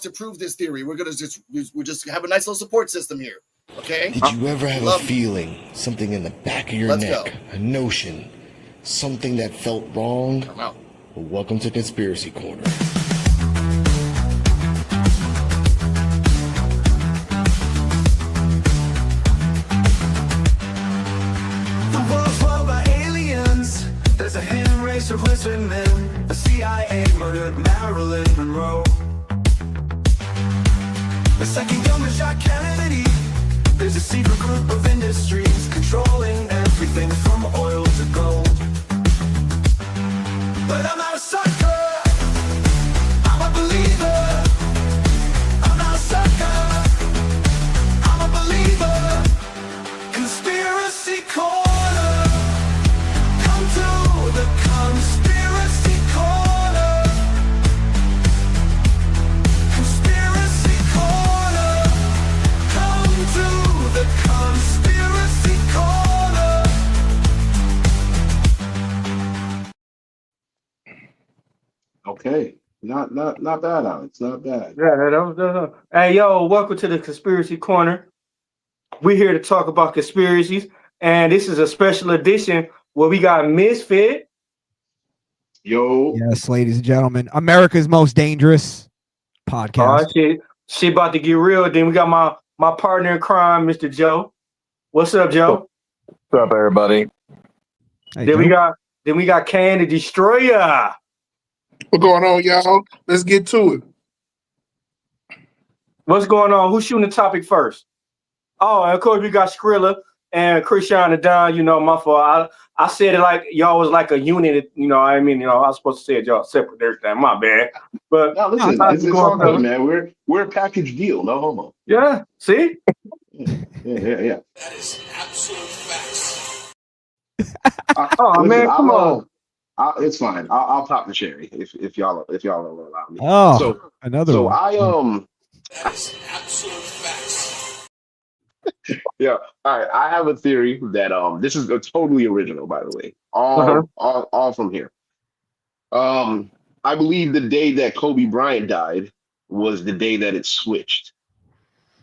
to prove this theory. We're just have a nice little support system here. Okay. Did you ever have a feeling, something in the back of your neck, a notion, something that felt wrong? Come out. Well, welcome to Conspiracy Corner. There's a hand race replacement men. The CIA murdered Marilyn Monroe. The second gunman shot Kennedy. There's a secret group of industries controlling everything from oil to gold. But I'm not a sucker, I'm a believer. I'm not a sucker, I'm a believer. Conspiracy Corner. Come to the Conspiracy Corner. Conspiracy Corner. Come to the Conspiracy Corner. Okay, not bad, Alex. Not bad. Yeah, that was. Hey, yo, welcome to the Conspiracy Corner. We're here to talk about conspiracies, and this is a special edition where we got Misfit. Yo. Yes, ladies and gentlemen, America's most dangerous podcast. Oh, shit about to get real. Then we got my partner in crime, Mr. Joe. What's up, Joe? What's up, everybody? Hey, Then Joe. we got Can the Destroyer. What going on, y'all? Let's get to it. What's going on? Who's shooting the topic first? Oh, and of course we got Skrilla and Christian and Don. You know, my fault. I said it like y'all was like a unit. You know, I mean, you know, I was supposed to say it y'all separate. There's that. My bad. But No, listen, it's all good, man. We're a package deal, no homo. Yeah. See. Yeah. That is absolute facts. Oh listen, man, come on. It's fine. I'll pop the cherry if y'all will allow me. Oh, another one. That is absolute facts. Yeah. All right. I have a theory that this is totally original, by the way. All from here. I believe the day that Kobe Bryant died was the day that it switched.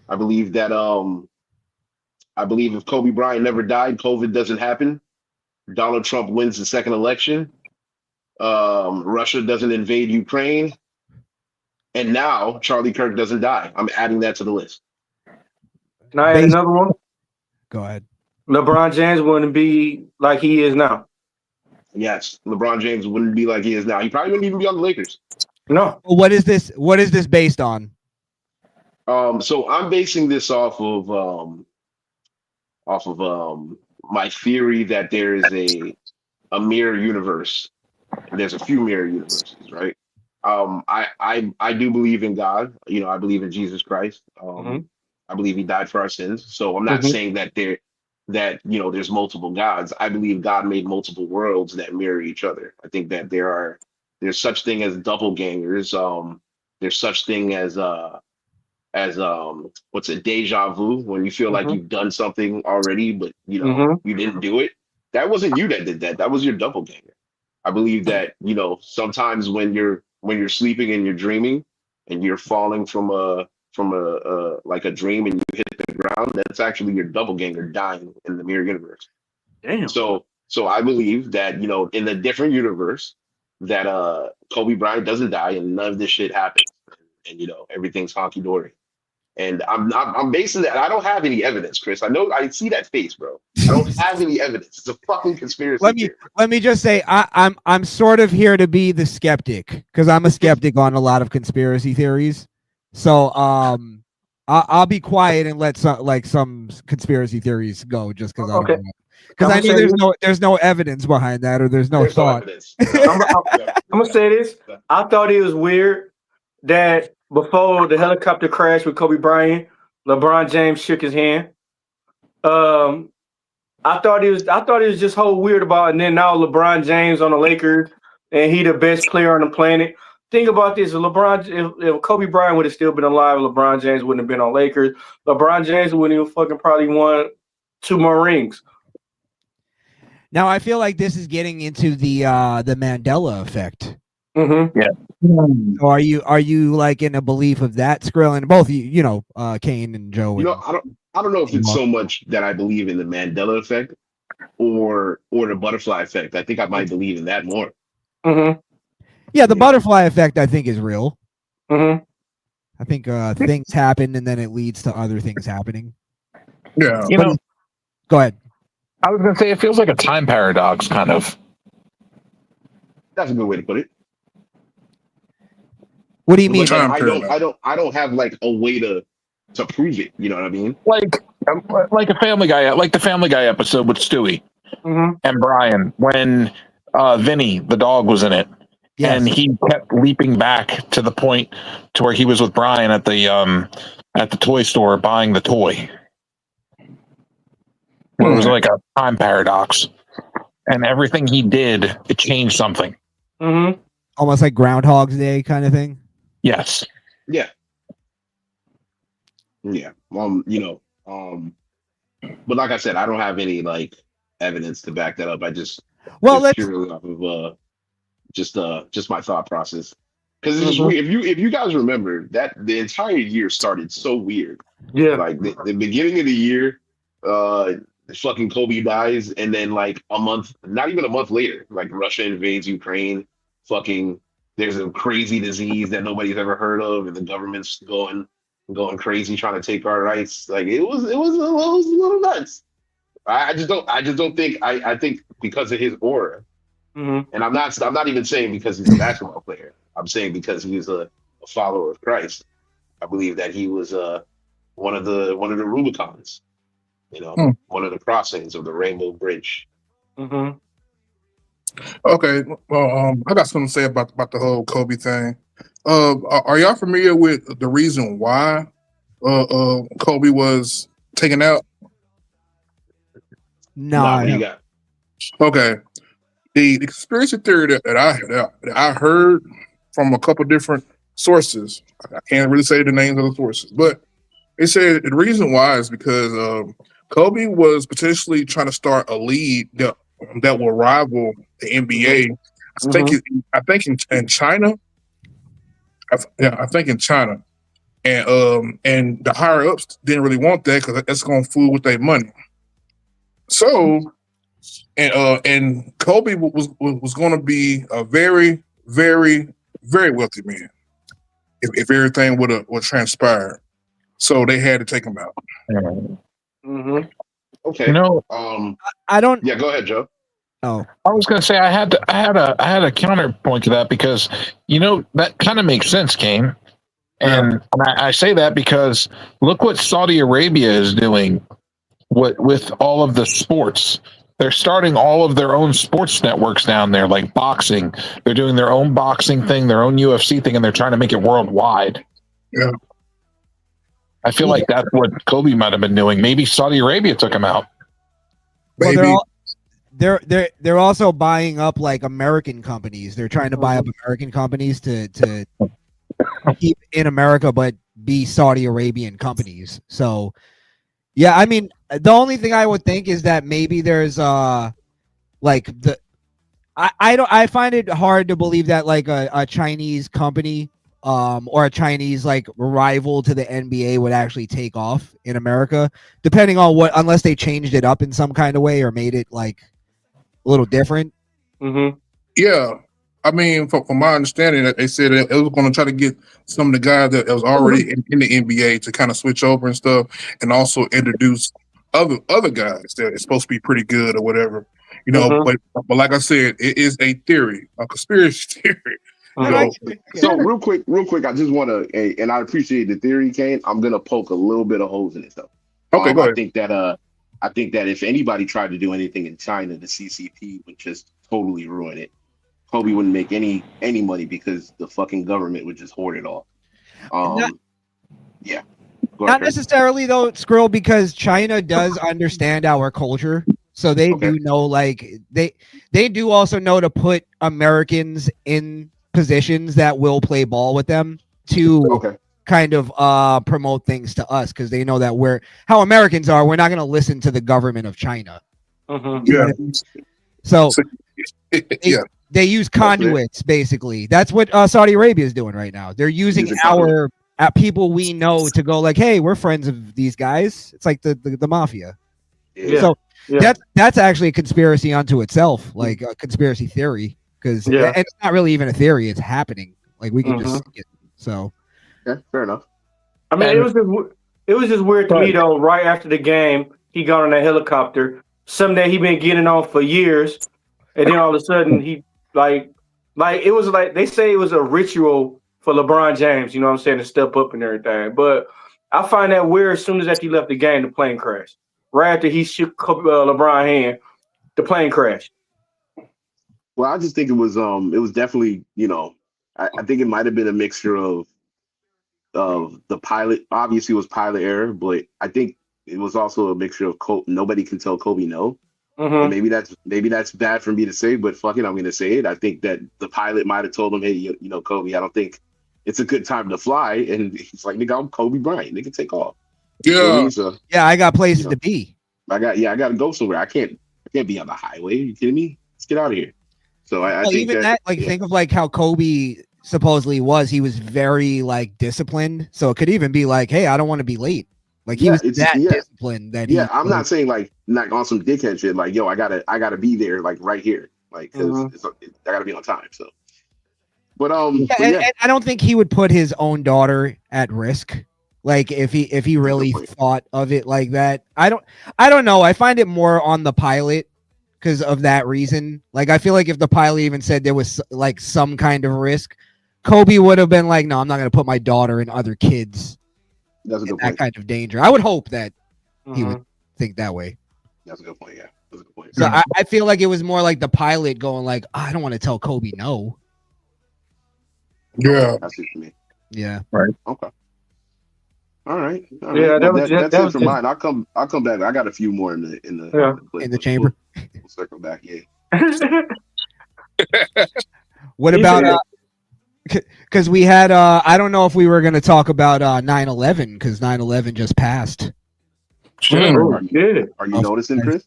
I believe that if Kobe Bryant never died, COVID doesn't happen. Donald Trump wins the second election. Russia doesn't invade Ukraine. And now Charlie Kirk doesn't die. I'm adding that to the list. Can I add another one? Go ahead. LeBron James wouldn't be like he is now. Yes, LeBron James wouldn't be like he is now. He probably wouldn't even be on the Lakers. No. What is this? What is this based on? So I'm basing this off of my theory that there is a mirror universe. There's a few mirror universes, right? I do believe in God. You know, I believe in Jesus Christ. I believe he died for our sins. So I'm not saying that there's multiple gods. I believe God made multiple worlds that mirror each other. I think that there's such thing as doppelgangers. There's such thing as what's a deja vu, when you feel like you've done something already, but you know you didn't do it. That wasn't you that did that. That was your doppelganger. I believe that, you know, sometimes when you're sleeping and you're dreaming and you're falling from a like a dream and you hit the ground, that's actually your doppelganger dying in the mirror universe. Damn. So I believe that, you know, in the different universe that Kobe Bryant doesn't die and none of this shit happens, and you know everything's honky dory. And I'm basing that. I don't have any evidence, Chris. I know. I see that face, bro. I don't have any evidence. It's a fucking conspiracy. Let me just say, I'm sort of here to be the skeptic, because I'm a skeptic on a lot of conspiracy theories. So I'll be quiet and let some conspiracy theories go, just because I know there's no evidence behind that, or there's no thought. I'm gonna say this. I thought it was weird that before the helicopter crash with Kobe Bryant, LeBron James shook his hand. I thought it was just whole weird about it. And then now LeBron James on the Lakers, and he the best player on the planet. Think about this: if Kobe Bryant would have still been alive, LeBron James wouldn't have been on Lakers. LeBron James wouldn't even fucking probably won 2 more rings. Now I feel like this is getting into the Mandela effect. Mm-hmm. So are you like in a belief of that, Skrill, and both Kane and Joe? You know, And I don't know if it's Well, so much that I believe in the Mandela effect or the butterfly effect. I think I might believe in that more. Mm-hmm. yeah, the Yeah. butterfly effect I think is real. Mm-hmm. I think things happen and then it leads to other things happening. Yeah. You know, Go ahead. I was gonna say it feels like a time paradox, kind of. That's a good way to put it. What do you mean? But then Time paradox. I don't have like a way to prove it. You know what I mean? Like a Family Guy, like the Family Guy episode with Stewie Mm-hmm. and Brian when Vinny the dog was in it, Yes. and he kept leaping back to the point to where he was with Brian at the toy store buying the toy, where it was like a time paradox, and everything he did it changed something. Mm-hmm. Almost like Groundhog's Day kind of thing. Yes. Yeah. Yeah. But like I said, I don't have any like evidence to back that up. I just purely off of just my thought process. Because it's just weird. If you guys remember that the entire year started so weird. Yeah. Like the beginning of the year, fucking Kobe dies, and then like a month, not even a month later, like Russia invades Ukraine. Fucking, there's a crazy disease that nobody's ever heard of, and the government's going crazy trying to take our rights. Like it was a little nuts. I just don't think I think because of his aura, Mm-hmm. and I'm not even saying because he's a basketball player. I'm saying because he was a follower of Christ. I believe that he was one of the Rubicons, one of the crossings of the Rainbow Bridge. Mm-hmm. Okay. Well, I got something to say about the whole Kobe thing. Are y'all familiar with the reason why Kobe was taken out? No, Nah, what do you got? Okay. The conspiracy theory that I heard from a couple different sources. I can't really say the names of the sources, but they said the reason why is because Kobe was potentially trying to start a league that will rival the NBA. I think in China. I think in China, and the higher ups didn't really want that because that's going to fool with their money. So, and Kobe was going to be a very, very, very wealthy man if everything would transpire. So they had to take him out. Mm-hmm. Okay. You know, I don't. Yeah, go ahead, Joe. Oh, I was going to say I had a counterpoint to that because that kind of makes sense, Kane. And I say that because look what Saudi Arabia is doing with all of the sports. They're starting all of their own sports networks down there, like boxing. They're doing their own boxing thing, their own UFC thing, and they're trying to make it worldwide. Yeah. I feel like that's what Kobe might have been doing. Maybe Saudi Arabia took him out. well, they're also buying up like American companies. They're trying to buy up American companies to keep in America, but be Saudi Arabian companies. So, yeah, I mean, the only thing I would think is that maybe there's like I find it hard to believe that like a Chinese company or a Chinese like rival to the NBA would actually take off in America, depending on unless they changed it up in some kind of way or made it like a little different. Mm-hmm. Yeah. I mean, from my understanding, that they said it was going to try to get some of the guys that was already in the NBA to kind of switch over and stuff, and also introduce other guys that is supposed to be pretty good or whatever, But like I said, it is a theory, a conspiracy theory. So real quick, I just want to, and I appreciate the theory, Kane. I'm gonna poke a little bit of holes in it though. Okay, go ahead. I think that if anybody tried to do anything in China, the CCP would just totally ruin it. Kobe wouldn't make any money because the fucking government would just hoard it all. Yeah. Not necessarily though, Skrill, because China does understand our culture. So they do know, like they do also know to put Americans in positions that will play ball with them to kind of promote things to us, because they know that how Americans are. We're not going to listen to the government of China. Mm-hmm. You know what I mean? So They use conduits, basically. That's what Saudi Arabia is doing right now. They're using our people we know to go like, hey, we're friends of these guys. It's like the mafia. Yeah. So Yeah. that's actually a conspiracy unto itself, like a conspiracy theory, because it's not really even a theory; it's happening. Like we can just see it. So, Yeah, fair enough. I mean, it was just weird to me though. Right after the game, he got on that helicopter. Something that he been getting on for years, and then all of a sudden he like it was like they say it was a ritual for LeBron James. You know what I'm saying, to step up and everything. But I find that weird. As soon as after he left the game, the plane crashed. Right after he shook LeBron's hand, the plane crashed. Well, I just think it was definitely, I think it might have been a mixture of the pilot. Obviously, it was pilot error, but I think it was also a mixture of nobody can tell Kobe no. And maybe that's bad for me to say, but fuck it, I'm gonna say it. I think that the pilot might have told him, hey, Kobe, I don't think it's a good time to fly, and he's like, nigga, I'm Kobe Bryant, nigga, take off. Yeah. You know what I mean? So, I got places to be. I got to go somewhere. I can't be on the highway. Are you kidding me? Let's get out of here. So I think even that think of like how Kobe supposedly was. He was very like disciplined, so it could even be like, hey, I don't want to be late. Like he was that disciplined that I'm not saying like on some dickhead shit. Like, yo, I gotta be there like right here, like because I gotta be on time. So, but and I don't think he would put his own daughter at risk. Like if he really thought of it like that. I don't know. I find it more on the pilot because of that reason. Like I feel like if the pilot even said there was like some kind of risk, Kobe would have been like, no, I'm not going to put my daughter and other kids in that kind of danger. I would hope that he would think that way. That's a good point. Yeah, that's a good point. So I feel like it was more like the pilot going like, I don't want to tell Kobe no. Yeah, that's it for me. Yeah. Right. Okay. All right. Yeah, that's it for mine. I'll come back. I got a few more in the chamber. We'll circle back. Yeah. What about because we had I don't know if we were going to talk about 9/11 because 9/11 just passed. Sure. Are you noticing, Chris?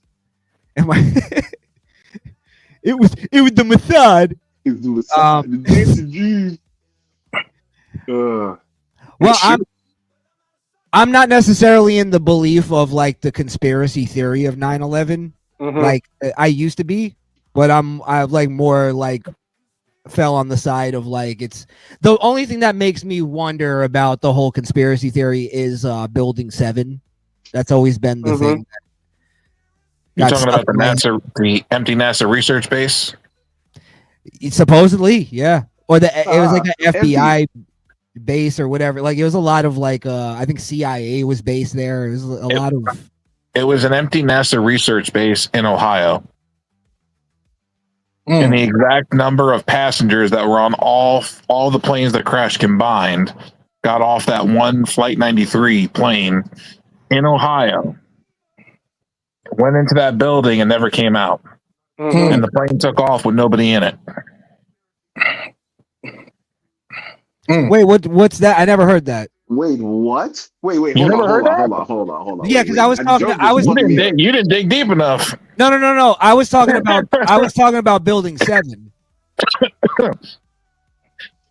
Am I? It was the Mossad. It was the well, I'm not necessarily in the belief of like the conspiracy theory of 9/11. Like I used to be, but I've like more like fell on the side of like it's the only thing that makes me wonder about the whole conspiracy theory is Building 7. That's always been the thing. You're talking about the empty NASA research base? Supposedly, yeah. Or it was like an FBI base or whatever. Like it was a lot of like I think CIA was based there. It was a lot of. It was an empty NASA research base in Ohio. And the exact number of passengers that were on all the planes that crashed combined got off that one Flight 93 plane in Ohio, went into that building and never came out. And the plane took off with nobody in it. Wait, what's that? I never heard that. Wait, what? Wait, You hold never heard that? Hold on. Yeah, because I was talking. You didn't dig deep enough. No. I was talking about Building 7.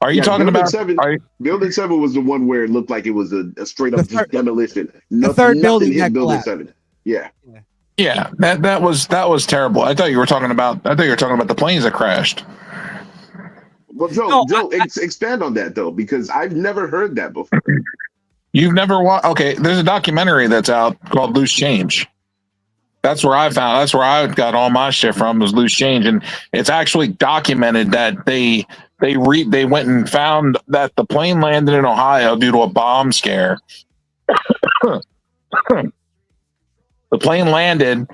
Are you talking about 7? Building 7 was the one where it looked like it was a straight up just demolition. The third building hit that Building collapsed. 7. Yeah. Yeah, that was terrible. I thought you were talking about the planes that crashed. Well, Joe, expand on that though, because I've never heard that before. You've never watched? Okay, there's a documentary that's out called Loose Change. That's where I got all my shit from, was Loose Change, and it's actually documented that they went and found that the plane landed in Ohio due to a bomb scare. The plane landed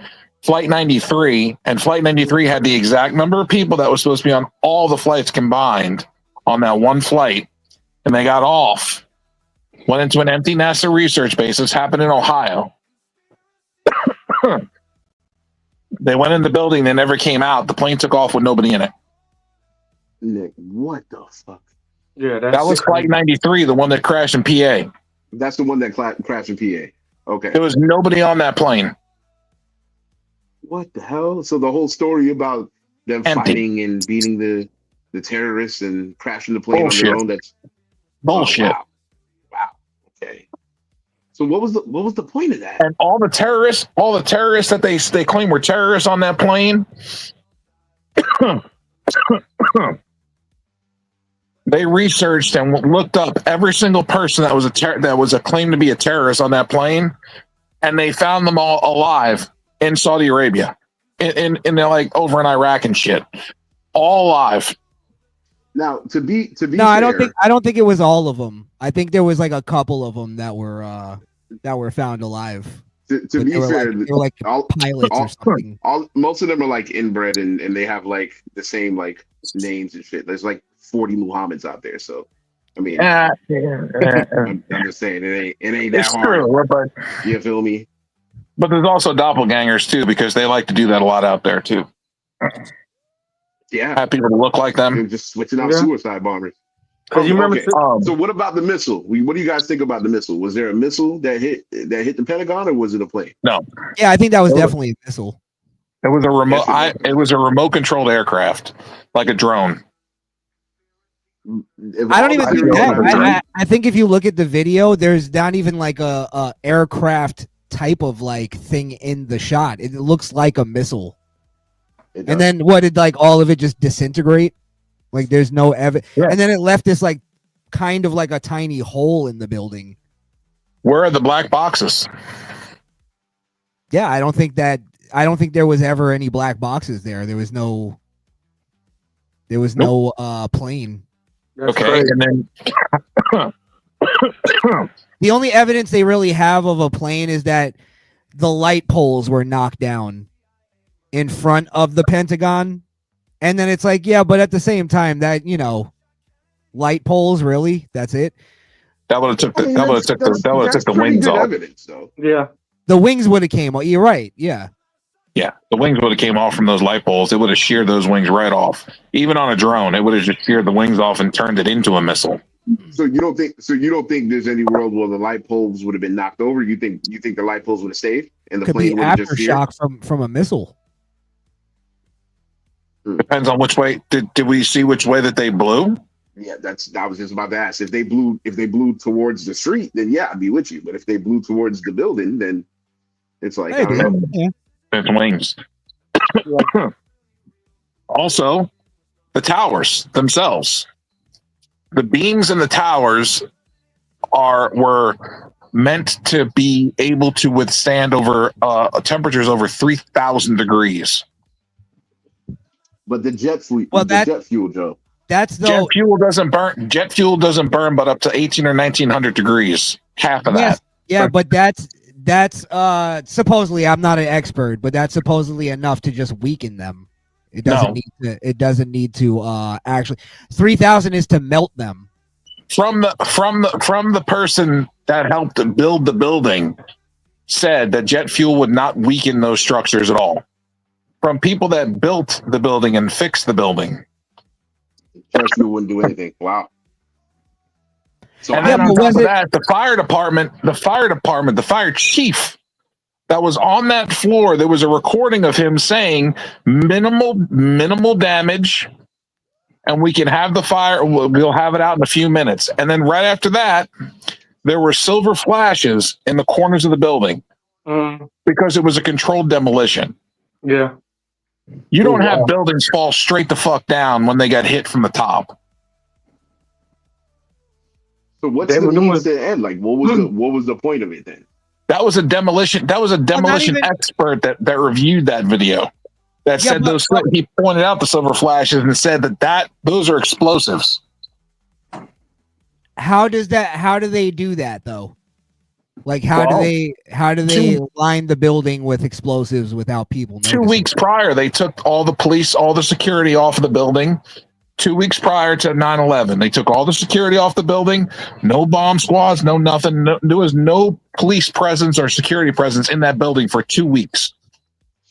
Flight 93, and Flight 93 had the exact number of people that was supposed to be on all the flights combined on that one flight, and they got off, went into an empty NASA research base. This happened in Ohio. They went in the building, they never came out. The plane took off with nobody in it. Nick, what the fuck? Yeah, that was Flight 93, the one that crashed in PA. That's the one that crashed in PA. Okay. There was nobody on that plane. What the hell? So the whole story about them Empty. fighting and beating the terrorists and crashing the plane on Bullshit. their own. That's Bullshit. Oh, wow. Okay. So what was the point of that? And all the terrorists that they claim were terrorists on that plane, they researched and looked up every single person that was a claimed to be a terrorist on that plane, and they found them all alive in Saudi Arabia, in they're like over in Iraq and shit, all alive. Now, to be No, fair, I don't think it was all of them. I think there was like a couple of them that were found alive. to But be they were fair, like, they were like all, pilots or something. most of them are like inbred and they have like the same like names and shit. There's like 40 Muhammads out there, so I mean, I'm just saying it ain't that It's hard. true, but You feel me? there's also doppelgangers too, because they like to do that a lot out there too. Yeah, Have people to look like them. they're just switching out Yeah. suicide bombers. Because you remember, Okay. So what about the missile? What do you guys think about the missile? Was there a missile that hit the Pentagon, or was it a plane? Yeah, I think that was definitely a missile. It was a remote. Yes, It was a remote controlled aircraft, like a drone. I don't even think that. I think if you look at the video, there's not even like a aircraft type of like thing in the shot. It looks like a missile. And then what did like all of it just disintegrate? Like there's no evidence. Yeah. And then it left this like kind of like a tiny hole in the building. Where are the black boxes? Yeah, I don't think there was ever any black boxes there. There was no plane. that's Okay, crazy. and then The only evidence they really have of a plane is that the light poles were knocked down in front of the Pentagon. And then it's like, yeah, but at the same time that, light poles, really? That's it? that would have took the that's pretty wings good off. evidence, though. Yeah. The wings would have came. You're right. Yeah. Yeah, the wings would have came off from those light poles. It would have sheared those wings right off. Even on a drone, it would have just sheared the wings off and turned it into a missile. So you don't think there's any world where the light poles would have been knocked over? You think the light poles would have stayed and the Could be plane would have just steered? aftershock from a missile. Depends on which way. Did we see which way that they blew? Yeah, I was just about to ask. If they blew towards the street, then yeah, I'd be with you. But if they blew towards the building, then it's like, I don't know. Yeah. It's wings. Also, the towers themselves. The beams in the towers were meant to be able to withstand over temperatures over 3,000 degrees. But the jet fuel, Joe. That's Jet fuel doesn't burn. Jet fuel doesn't burn, but up to 1,800 or 1,900 degrees. Half of that. Yeah, but that's supposedly, I'm not an expert, but that's supposedly enough to just weaken them. It doesn't need to actually 3,000 is to melt them. From the person that helped build the building said that jet fuel would not weaken those structures at all. From people that built the building and fixed the building. Jet fuel wouldn't do anything. Wow. So And then on top of that, the fire chief that was on that floor, there was a recording of him saying minimal damage, and we can have the fire. We'll have it out in a few minutes. And then right after that, there were silver flashes in the corners of the building because it was a controlled demolition. Yeah. You don't have buildings fall straight the fuck down when they get hit from the top. So what's the means to end? Like, what was the point of it then? That was a demolition. That was a demolition expert that reviewed that video. That said he pointed out the silver flashes and said that those are explosives. How do they do that though? Like how do they line the building with explosives without people noticing? 2 weeks prior, they took all the police, all the security off of the building. 2 weeks prior to 9/11, they took all the security off the building. No bomb squads, no nothing. There was no police presence or security presence in that building for 2 weeks.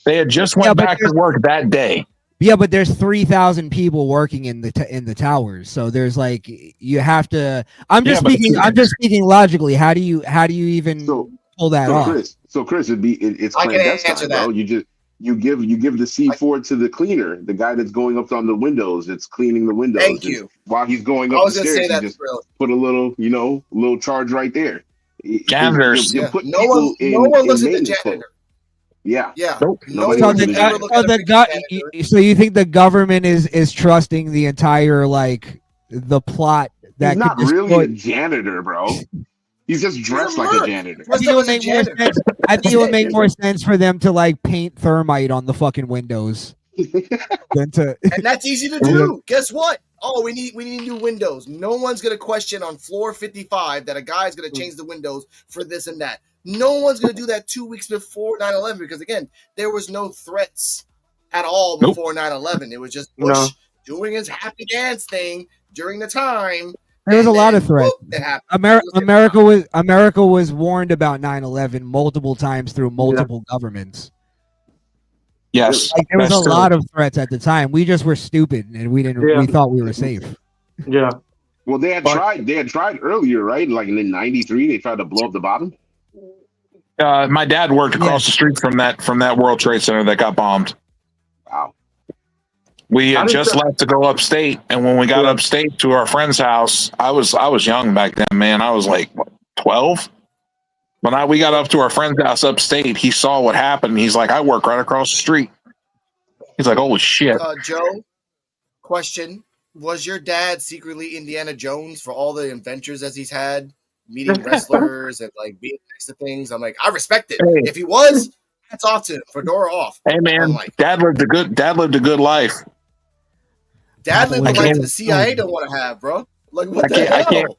They had just went back to work that day. Yeah, but there's 3,000 people working in the towers, so there's like you have to. I'm just speaking logically. How do you even pull that off? Chris, it's I can answer clandestine, that. bro. You give the C4 to the cleaner, the guy that's going up on the windows. It's cleaning the windows. Thank you. While he's going I up the was gonna say stairs, he that, just Terrell. put a little, little charge right there. Janitors. You Yeah. put No people one looks in at the maintenance clothes. janitor. Yeah. Yeah. Nope. No Nobody So one looks would at the ever janitor. look at a freaking janitor. so you think the government is trusting the entire like the plot that He's not could really destroy? a janitor, bro. He's just He's dressed a like a merc. janitor. I Dressed think it up would as a make more janitor. sense. I think it would make more sense for them to like paint thermite on the fucking windows than to. And that's easy to do. Guess what? Oh, we need new windows. No one's gonna question on floor 55 that a guy's gonna change the windows for this and that. No one's gonna do that 2 weeks before 9/11 because again, there was no threats at all Nope. before 9/11. It was just Bush doing his happy dance thing during the time. There was and a lot then, of threats. whoop, it happened. America was warned about 9/11 multiple times through multiple governments. Yes. Like there was that's a true. lot of threats at the time. We just were stupid and we didn't. Yeah. We thought we were safe. Yeah. Well, they had tried earlier, right? Like in '93, they tried to blow up the bottom. My dad worked across the street from that World Trade Center that got bombed. Wow. We had I just- just left to go upstate, and when we got upstate to our friend's house, I was young back then, man. I was like 12. When we got up to our friend's house upstate, he saw what happened. He's like, "I work right across the street." He's like, "Holy shit!" Joe, question: was your dad secretly Indiana Jones for all the adventures as he's had, meeting wrestlers and like being next to things? I'm like, I respect it. Hey. If he was, hats off to him. Fedora off. Hey man, Like, dad lived a good life. Dad lived the I life can't- the CIA don't want to have, bro. Like, what I the can't. hell? I can't.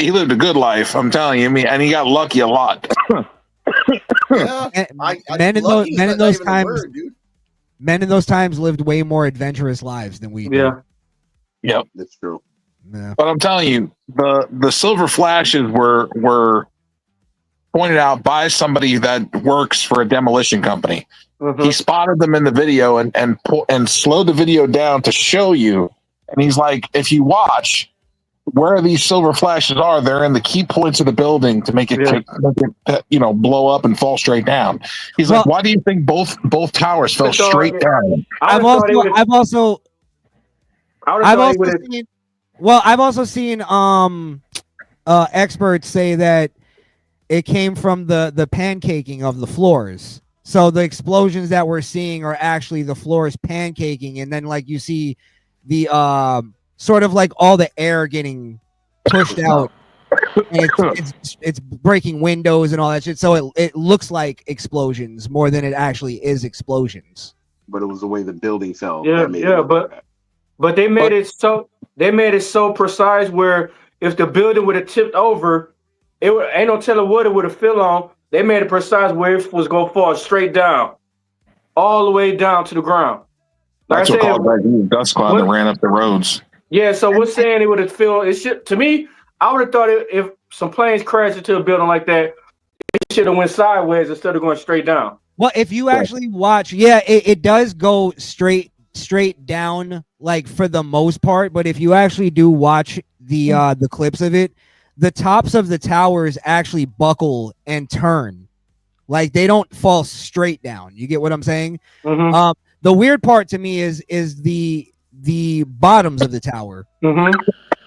He lived a good life. I'm telling you. I mean, and he got lucky a lot. Yeah, Men in lucky is not those even a times, word, dude. men in those times lived way more adventurous lives than we did. Yeah. Yep. That's true. Yeah. But I'm telling you, the silver flashes were pointed out by somebody that works for a demolition company. Mhm. He spotted them in the video and slowed the video down to show you. And he's like, if you watch where these silver flashes are, they're in the key points of the building to make it, blow up and fall straight down. He's like, why do you think both towers fell straight down? I've also seen experts say that it came from the pancaking of the floors. So the explosions that we're seeing are actually the floors pancaking, and then like you see the sort of like all the air getting pushed out, and it's breaking windows and all that shit. So it looks like explosions more than it actually is explosions. But it was the way the building fell. Yeah, that made yeah, it look like but they made it so precise where if the building would have tipped over, ain't no telling what it would have fell on. They made it precise where it was gonna fall straight down, all the way down to the ground. That's what called that dust cloud that ran up the roads. Yeah, so we're saying it would have fell. It should, to me, I would have thought if some planes crashed into a building like that, it should have went sideways instead of going straight down. Well, if you actually watch, it does go straight down, like for the most part. But if you actually do watch the clips of it, the tops of the towers actually buckle and turn, like they don't fall straight down. You get what I'm saying? Mm-hmm. The weird part to me is the bottoms of the tower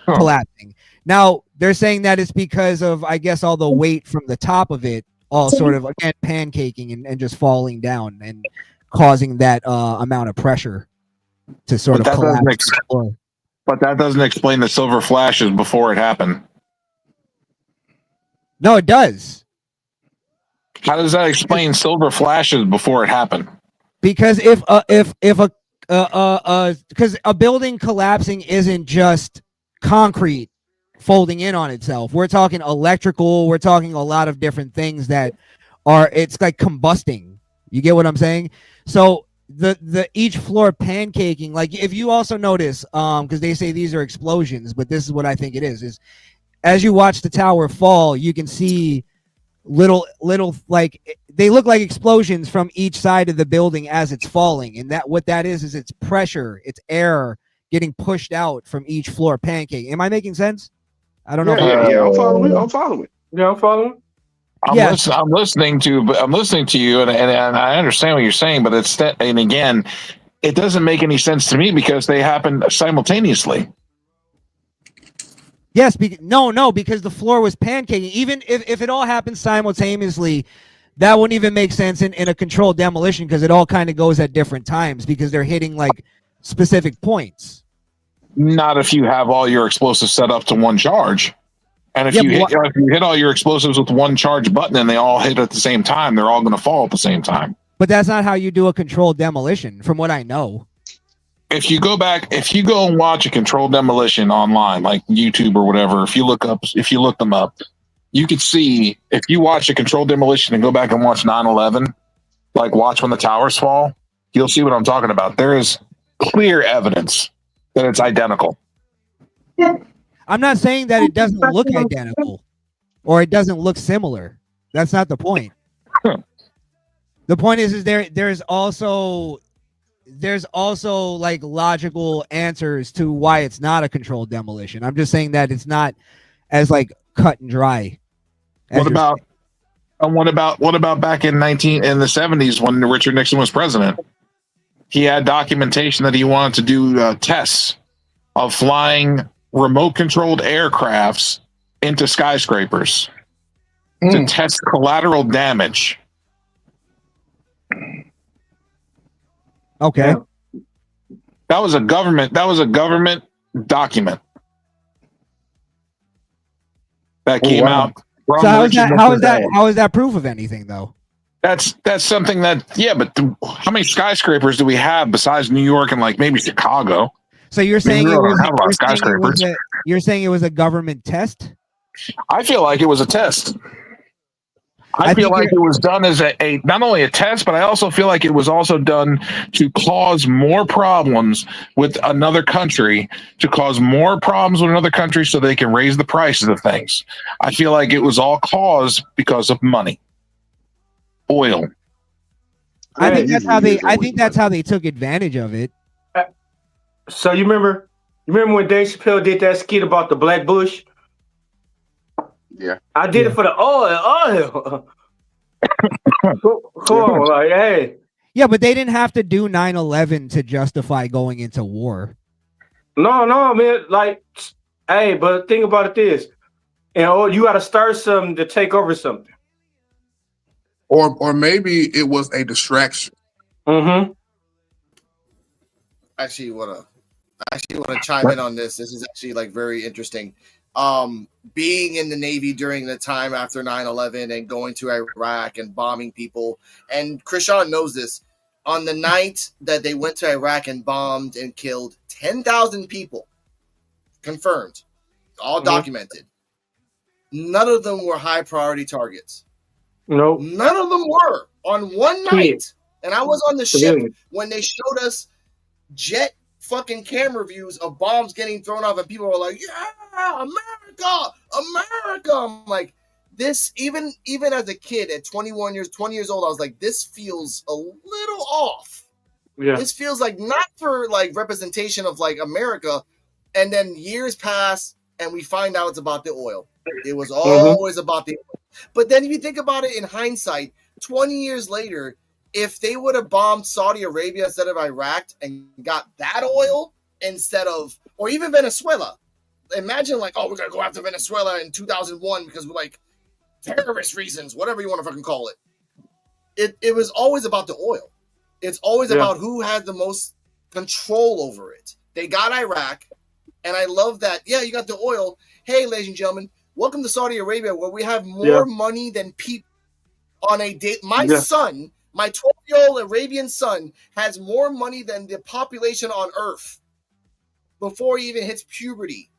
collapsing. Now they're saying that it's because of, I guess, all the weight from the top of it, all sort of again pancaking and just falling down and causing that amount of pressure to sort of collapse. But that doesn't explain the silver flashes before it happened. No, it does. How does that explain silver flashes before it happened? Because if because a building collapsing isn't just concrete folding in on itself. We're talking electrical. We're talking a lot of different things that it's like combusting. You get what I'm saying? So the each floor pancaking, like if you also notice, because they say these are explosions, but this is what I think it is as you watch the tower fall, you can see little like they look like explosions from each side of the building as it's falling, and what that is it's pressure, it's air getting pushed out from each floor pancake. Am I making sense? I don't know. Yeah, I'm following. Yeah, I'm following. Yes. I'm listening to you, and I understand what you're saying, but and again, it doesn't make any sense to me because they happen simultaneously. Yes, no, because the floor was pancaking. Even if it all happened simultaneously, that wouldn't even make sense in a controlled demolition because it all kind of goes at different times because they're hitting like specific points. Not if you have all your explosives set up to one charge. And if you hit all your explosives with one charge button and they all hit at the same time, they're all going to fall at the same time. But that's not how you do a controlled demolition, from what I know. If you go and watch a controlled demolition online, like YouTube or whatever, if you look them up, you could see, if you watch a controlled demolition and go back and watch 9/11, like watch when the towers fall, you'll see what I'm talking about. There is clear evidence that it's identical. I'm not saying that it doesn't look identical or it doesn't look similar. That's not the point. The point is there's also like logical answers to why it's not a controlled demolition. I'm just saying that it's not as like cut and dry. What about back in the 70s when Richard Nixon was president? He had documentation that he wanted to do tests of flying remote controlled aircrafts into skyscrapers to test collateral damage. Okay. That was a government document that came out. So how is that proof of anything though? That's something that, but how many skyscrapers do we have besides New York and like maybe Chicago? So you're saying you're saying it was a government test? I feel like it was a test. I feel like it was done as a not only a test, but I also feel like it was also done to cause more problems with another country, so they can raise the prices of things. I feel like it was all caused because of money. Oil. I think that's how they took advantage of it. So you remember when Dave Chappelle did that skit about the Black Bush? Yeah. I did it for the oil. Come on, like, hey. Yeah, but they didn't have to do 9/11 to justify going into war. No, man. Like, hey, but think about it this. You got to start something to take over something. Or maybe it was a distraction. Mm-hmm. Actually want to chime in on this. This is actually like very interesting. Being in the Navy during the time after 9/11 and going to Iraq and bombing people, and Krishan knows this, on the night that they went to Iraq and bombed and killed 10,000 people, confirmed, all documented, none of them were high priority targets. Nope. None of them were on one night. And I was on the ship when they showed us jet fucking camera views of bombs getting thrown off, and people were like, "Yeah, America!" I'm like, this. Even as a kid at 20 years old, I was like, this feels a little off. Yeah, this feels like not for like representation of like America. And then years pass, and we find out it's about the oil. It was always about the oil. But then if you think about it in hindsight, 20 years later, if they would have bombed Saudi Arabia instead of Iraq and got that oil instead of, or even Venezuela, imagine like, oh, we're going to go after Venezuela in 2001 because we're like terrorist reasons, whatever you want to fucking call it. It was always about the oil. It's always about who had the most control over it. They got Iraq, and I love that. Yeah, you got the oil. Hey, ladies and gentlemen, welcome to Saudi Arabia, where we have more money than people on a date. My son, my 12-year-old Arabian son, has more money than the population on Earth before he even hits puberty.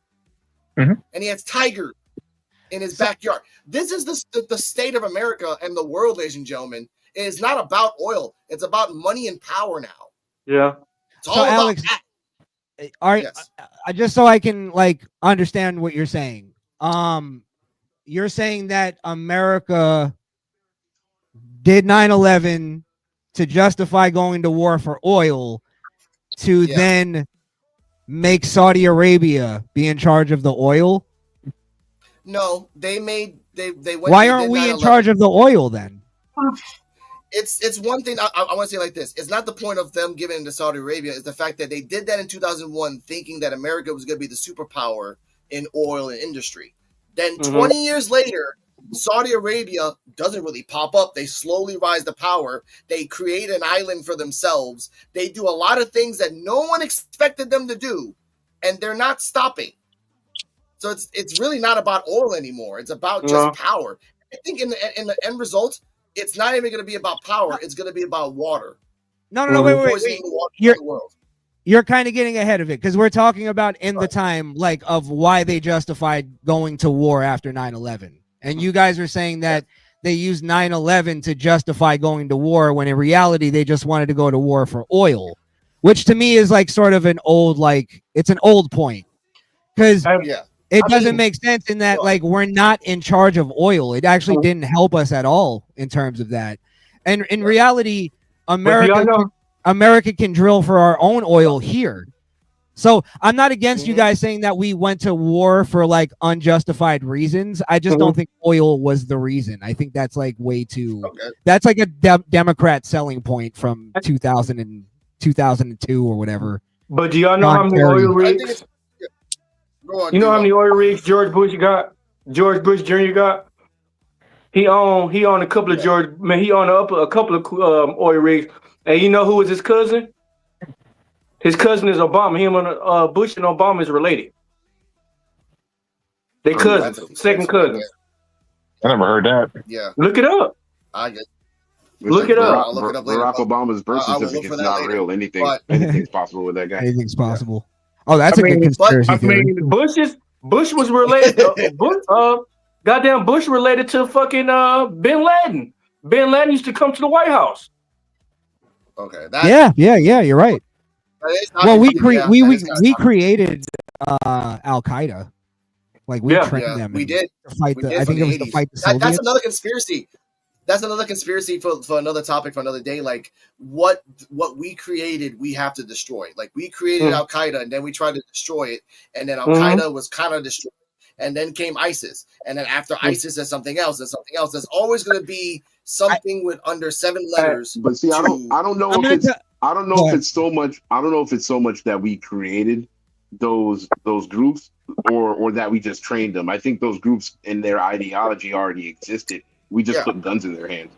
And he has tigers in his backyard. This is the state of America and the world, ladies and gentlemen. It is not about oil. It's about money and power now. Yeah. It's all about Alex, that. Just so I can like understand what you're saying. You're saying that America did 9/11 to justify going to war for oil to then make Saudi Arabia be in charge of the oil? No, they went. Why aren't we in charge of the oil then? It's one thing I want to say like this. It's not the point of them giving it to Saudi Arabia. It's the fact that they did that in 2001, thinking that America was going to be the superpower in oil and industry. Then 20 years later, Saudi Arabia doesn't really pop up. They slowly rise to power. They create an island for themselves. They do a lot of things that no one expected them to do, and they're not stopping. So it's really not about oil anymore. It's about just power. I think in the end result, it's not even going to be about power. It's going to be about water. No, wait. You're kind of getting ahead of it because we're talking about in the time like of why they justified going to war after 9/11. And you guys are saying that they used 9/11 to justify going to war when in reality they just wanted to go to war for oil, which to me is like sort of an old, like it's an old point because it doesn't make sense in that like we're not in charge of oil. It actually didn't help us at all in terms of that. And in reality, America can drill for our own oil here. So I'm not against you guys saying that we went to war for like unjustified reasons. I just don't think oil was the reason. I think that's like way too, that's like a Democrat selling point from 2000 and 2002 or whatever. But do y'all know how many oil rigs? You know how many oil rigs George Bush Jr. got? He owned a couple of he owned a couple of oil rigs. And you know who was his cousin? His cousin is Obama. Him and Bush and Obama is related. They cousins, second cousins. I never heard that. Yeah. Look it up. Look it up. Barack Obama's birth certificate is not real. Anything's possible with that guy. Anything's possible. Oh, that's a good conspiracy theory. Bush was related. Goddamn Bush related to fucking Bin Laden. Bin Laden used to come to the White House. Okay. Yeah. You're right. Well, we created Al Qaeda. Like we trained them. We did. To fight I think it was to fight the Soviets. That's another conspiracy. That's another conspiracy for another topic for another day. Like what we created, we have to destroy. Like we created Al Qaeda and then we tried to destroy it, and then Al Qaeda was kind of destroyed, and then came ISIS, and then after ISIS there's something else. There's something else. There's always going to be something with under 7 letters. But see, I don't know if it's so much. I don't know if it's so much that we created those groups or that we just trained them. I think those groups and their ideology already existed. We just put guns in their hands.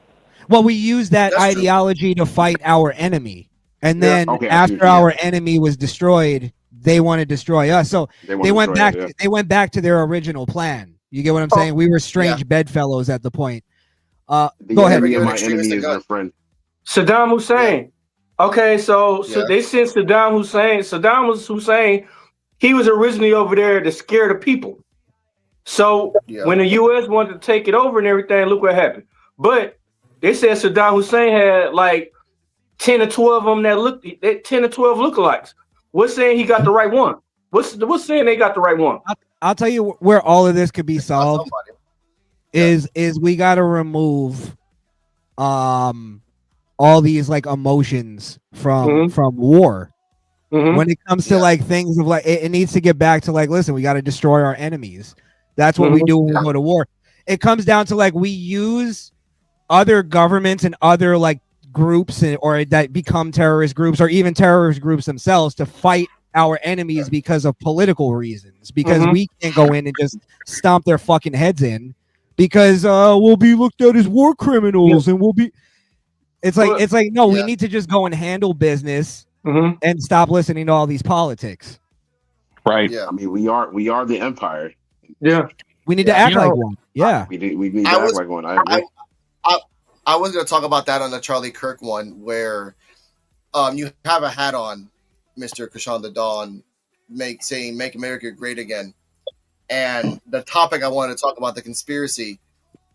Well, we used that ideology to fight our enemy. And then after our enemy was destroyed, they want to destroy us. So they went back to their original plan. You get what I'm saying? We were strange bedfellows at the point. Go ahead. My enemy is their friend. Saddam Hussein. Okay, so they sent Saddam Hussein. Saddam Hussein, he was originally over there to scare the people. So when the U.S. wanted to take it over and everything, look what happened. But they said Saddam Hussein had like 10 or 12 of them that looked 10 or 12 lookalikes. What's saying he got the right one? What's saying they got the right one? I'll tell you where all of this could be solved. Is we got to remove all these like emotions from war. When it comes to like things of like it needs to get back to like, listen, we got to destroy our enemies. That's what we do when we go to war. It comes down to like we use other governments and other like groups or that become terrorist groups or even terrorist groups themselves to fight our enemies because of political reasons, because we can't go in and just stomp their fucking heads in because we'll be looked at as war criminals and we'll be it's like no, we need to just go and handle business and stop listening to all these politics. Right. Yeah. I mean, we are the empire. Yeah. We need to act like one. Yeah. We need to act like one. I was going to talk about that on the Charlie Kirk one where you have a hat on, Mr. Krishan the Dawn, saying "Make America Great Again," and the topic I wanted to talk about, the conspiracy.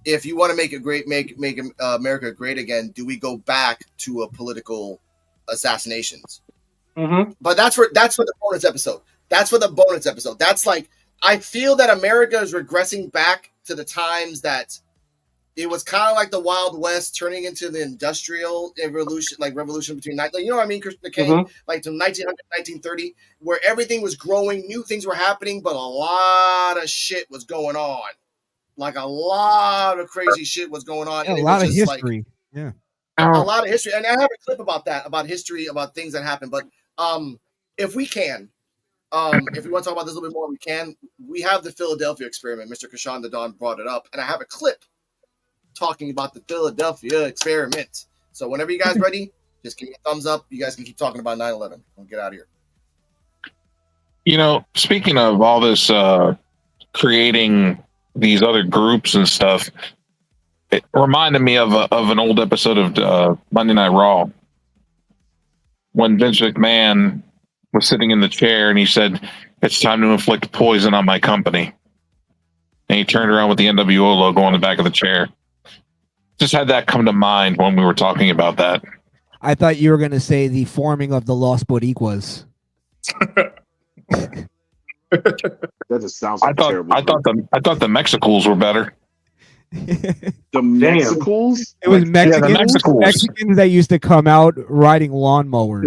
If you want to make America great again, do we go back to a political assassinations? But that's for the bonus episode. That's like I feel that America is regressing back to the times that it was kind of like the Wild West turning into the industrial revolution, like revolution between like, you know what I mean, Christopher Kane, like from 1900 1930, where everything was growing, new things were happening, but a lot of shit was going on. Like a lot of crazy shit was going on. Yeah, and a it lot was of just history. Yeah. a lot of history. And I have a clip about that, about history, about things that happened. But if we can, if we want to talk about this a little bit more, we can. We have the Philadelphia experiment. Mr. Kashan the Don brought it up, and I have a clip talking about the Philadelphia experiment. So whenever you guys ready, just give me a thumbs up. You guys can keep talking about 9/11. We'll get out of here. You know, speaking of all this creating these other groups and stuff, it reminded me of an old episode of Monday Night Raw when Vince McMahon was sitting in the chair and he said, "It's time to inflict poison on my company." And he turned around with the NWO logo on the back of the chair. Just had that come to mind when we were talking about that. I thought you were going to say the forming of the Los Boricuas. That just sounds like terrible. I thought the Mexicals were better. The Mexicals? It was Mexicans, the Mexicals. Mexicans that used to come out riding lawnmowers.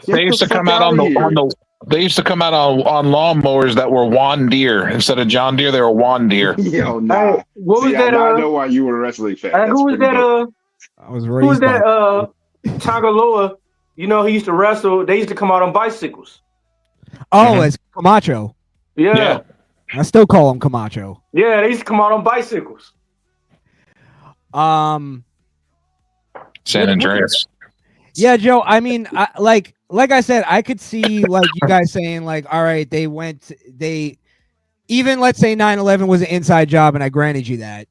They used to come out on the they used to come out on lawnmowers that were Juan Deere instead of John Deere. They were Juan Deere. Yo, nah. What was that? I know why you were a wrestling fan. Who was that? I was Who raised was that? by- Tagaloa. You know, he used to wrestle. They used to come out on bicycles. Oh, it's Camacho. Yeah. I still call him Camacho. Yeah, they used to come out on bicycles. San Andreas. Yeah, Joe. I mean, like I said, I could see like you guys saying like, all right, they even let's say 9/11 was an inside job, and I granted you that.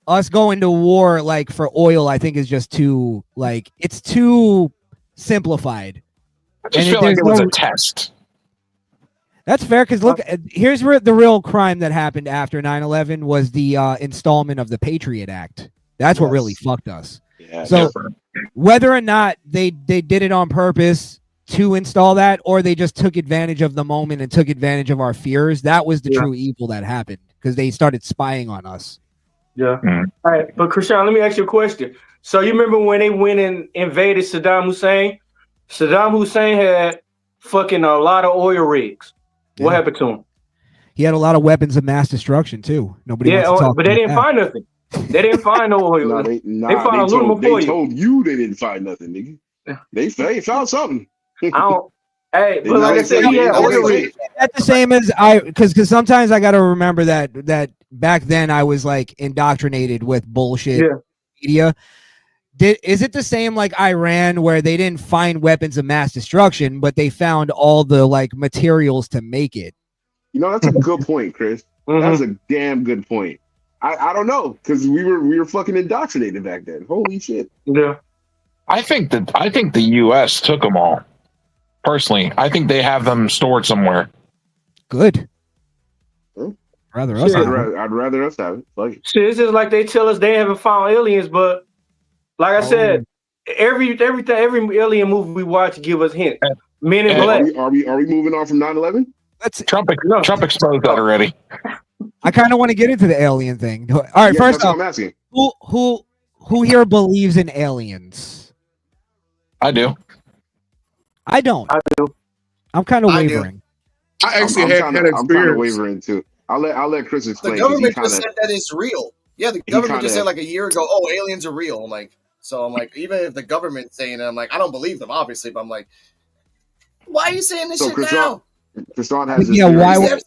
Us going to war like for oil, I think is just too like it's too simplified. I just feel like it was a test. That's fair because look, here's where the real crime that happened after 9/11 was the installment of the Patriot Act. That's what really fucked us. Yeah, so whether or not they did it on purpose to install that, or they just took advantage of the moment and took advantage of our fears, that was the true evil that happened because they started spying on us. Yeah. All right, but Krishan, let me ask you a question. So you remember when they went and invaded Saddam Hussein? Saddam Hussein had fucking a lot of oil rigs. What happened to him? He had a lot of weapons of mass destruction too. Nobody wants to talk but they about didn't that. find nothing. They didn't find no oil. They found aluminum foil. They told you they didn't find nothing, nigga. They found something. I don't. Hey, but like I said, he had oil rigs. That's the same as because sometimes I got to remember that back then I was like indoctrinated with bullshit media. Is it the same like Iran where they didn't find weapons of mass destruction, but they found all the like materials to make it? You know, that's a good point, Chris. That's a damn good point. I don't know because we were fucking indoctrinated back then. Holy shit. Yeah. I think the U.S. took them all. Personally, I think they have them stored somewhere. Good. Rather us. I'd rather us have it. Like shit, it's just like they tell us they haven't found aliens, but like I said, every alien movie we watch give us hints. Men in Black. Are we moving on from 9/11? Trump exposed that already. I kind of want to get into the alien thing. All right, first off, I'm asking. Who here believes in aliens? I do. I don't. I do. I'm kind of wavering. I actually had an experience. I'm kind of wavering too. I'll let Chris explain. The government just said that it's real. Yeah, the government just said like a year ago, "Oh, aliens are real." I'm like, even if the government's saying it, I'm like, I don't believe them, obviously, but I'm like, why are you saying this shit now? Krishan has this theory.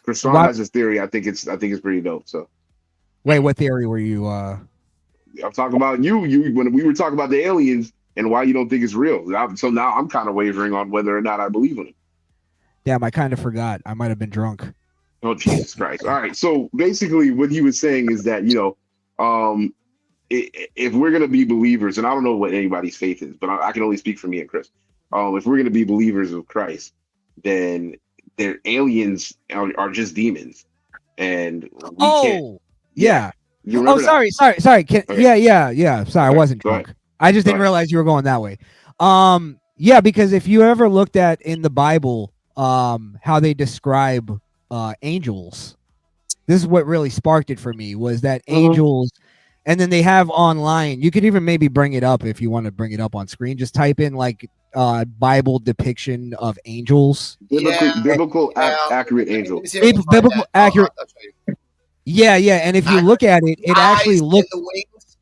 Krishan has this theory. I think it's pretty dope. So, wait, what theory were you? I'm talking about you when we were talking about the aliens and why you don't think it's real. So now I'm kind of wavering on whether or not I believe in it. Damn, I kind of forgot. I might have been drunk. Oh, Jesus Christ. All right. So basically what he was saying is that, if we're going to be believers, and I don't know what anybody's faith is, but I can only speak for me and Chris. If we're going to be believers of Christ, then their aliens are just demons. And we can't. Yeah. You remember sorry. Yeah. Sorry, I wasn't drunk. I just didn't realize you were going that way. Yeah, because if you ever looked at in the Bible, how they describe angels, this is what really sparked it for me, was that Mhm. angels. And then they have online, you could even maybe bring it up if you want to bring it up on screen. Just type in like Bible depiction of angels. Biblical accurate Let angel. me see if I can find Biblical that. accurate. I'll show you. Yeah, yeah. And if you look at it, it actually Eyes looks. and the wings.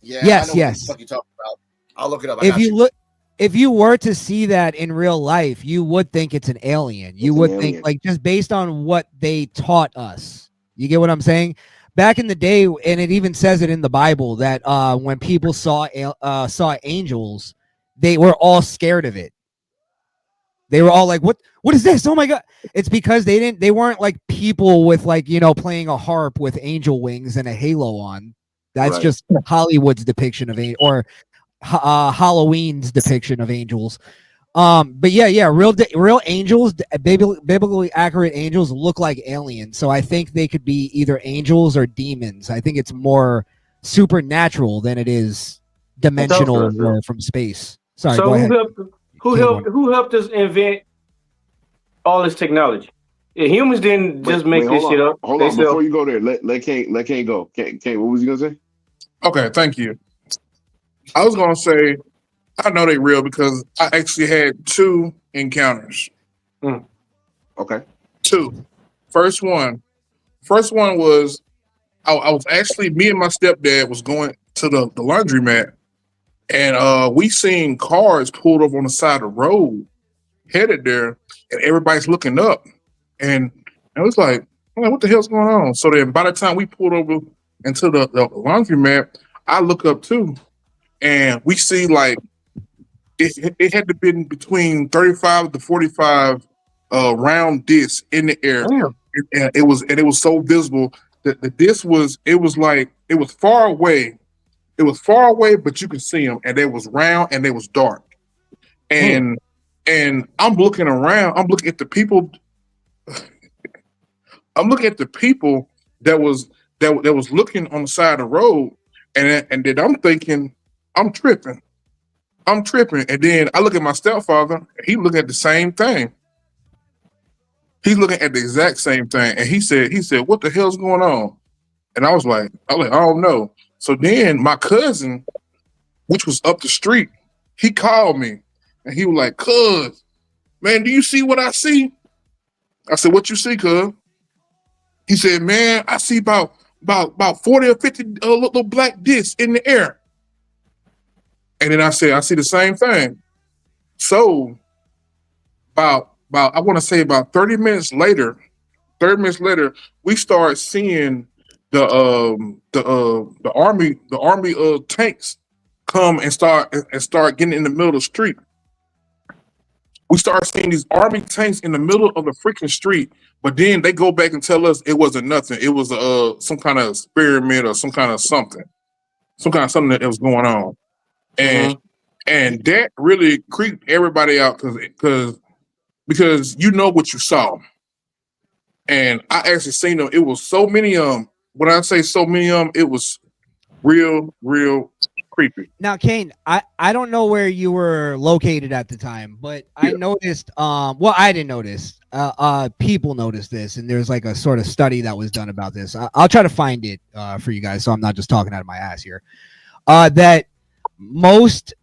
Yeah, Yes, I know yes. what the fuck you're talking about. I'll look it up. I If got you look, if you were to see that in real life, you would think it's an alien. You would think, like, just based on what they taught us. You get what I'm saying? Back in the day, and it even says it in the Bible that when people saw angels, they were all scared of it. They were all like, "What is this? Oh my god!" It's because they weren't like people with, like, you know, playing a harp with angel wings and a halo on. That's Right. just Hollywood's depiction of or Halloween's depiction of angels. But yeah, real angels, biblically accurate angels look like aliens. So I think they could be either angels or demons. I think it's more supernatural than it is dimensional or from space. Sorry, So go ahead. who helped us invent all this technology? Yeah, humans didn't just make this shit up. Hold on, before you go there, let Kane go. Kane, what was you gonna say? Okay, thank you. I was gonna say I know they real because I actually had 2 encounters. Okay. 2. First one was I was actually, me and my stepdad was going to the laundromat, and we seen cars pulled up on the side of the road headed there, and everybody's looking up, and it was like, what the hell's going on? So then by the time we pulled over into the laundromat, I look up too, and we see like it had to been between 35 to 45 round discs in the air. And it was so visible that the disc was far away. It was far away, but you could see them, and they was round and they was dark. And I'm looking around. I'm looking at the people. I'm looking at the people that was looking on the side of the road, and then I'm thinking, I'm tripping. And then I look at my stepfather. He looking at the same thing. He's looking at the exact same thing, and he said, "What the hell's going on?" And I was like, I don't know. So then my cousin, which was up the street, he called me, and he was like, "Cuz, man, do you see what I see?" I said, "What you see, cuz?" He said, "Man, I see about 40 or 50 little black discs in the air." And then I said, "I see the same thing." So about I want to say about 30 minutes later, we start seeing the army tanks come and start getting in the middle of the street. We start seeing these army tanks in the middle of the freaking street, but then they go back and tell us it wasn't nothing. It was some kind of experiment or some kind of something that was going on. And that really creeped everybody out because you know what you saw. And I actually seen them. It was so many of them. When I say so many of them, it was real creepy. Now, Kane, I don't know where you were located at the time, but I noticed, well, I didn't notice. People noticed this, and there's like a sort of study that was done about this. I'll try to find it for you guys, so I'm not just talking out of my ass here. That most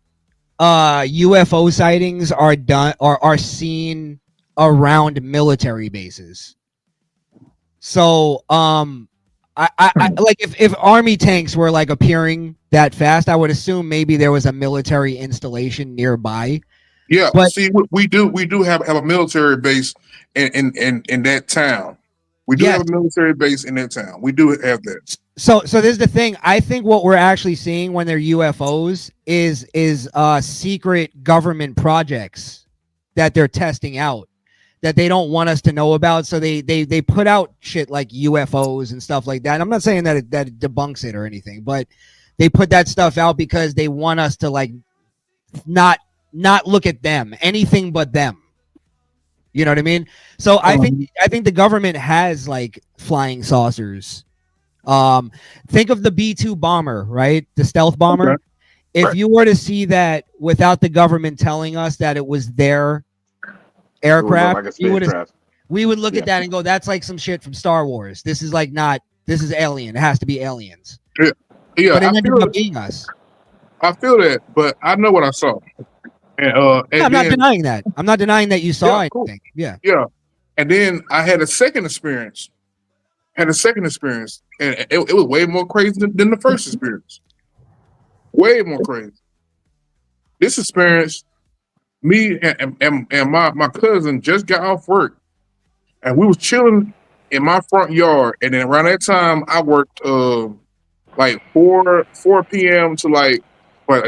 UFO sightings are seen around military bases. So I like if army tanks were like appearing that fast, I would assume maybe there was a military installation nearby. Yeah, but see, we do have a military base in that town. We do have a military base in that town. We do have that. So there's the thing. I think what we're actually seeing when they're UFOs is secret government projects that they're testing out that they don't want us to know about. So they put out shit like UFOs and stuff like that. And I'm not saying that it debunks it or anything, but they put that stuff out because they want us to like not look at them, anything but them. You know what I mean? So I think the government has like flying saucers. Think of the B-2 bomber, right? The stealth bomber. Okay. If you were to see that without the government telling us that it was their aircraft, you would have. we would look at that and go, that's like some shit from Star Wars. This is like not, this is alien. It has to be aliens. Yeah, but it ended up being us. I feel that, but I know what I saw. And I'm not denying that. I'm not denying that you saw anything. Cool. Yeah. And then I had a second experience. And it was way more crazy than the first experience. Way more crazy. This experience, me and my cousin just got off work, and we was chilling in my front yard. And then around that time, I worked like 4 p.m. to like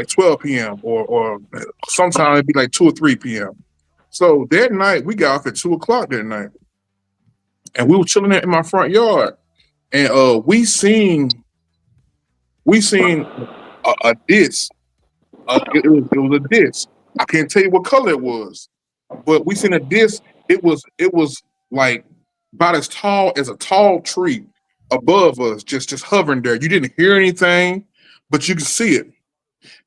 12 p.m. or sometimes it'd be like 2 or 3 p.m. So that night we got off at 2 o'clock that night, and we were chilling in my front yard, and we seen a disc. It was a disc. I can't tell you what color it was, but we seen a disc. It was like about as tall as a tall tree above us, just hovering there. You didn't hear anything, but you could see it.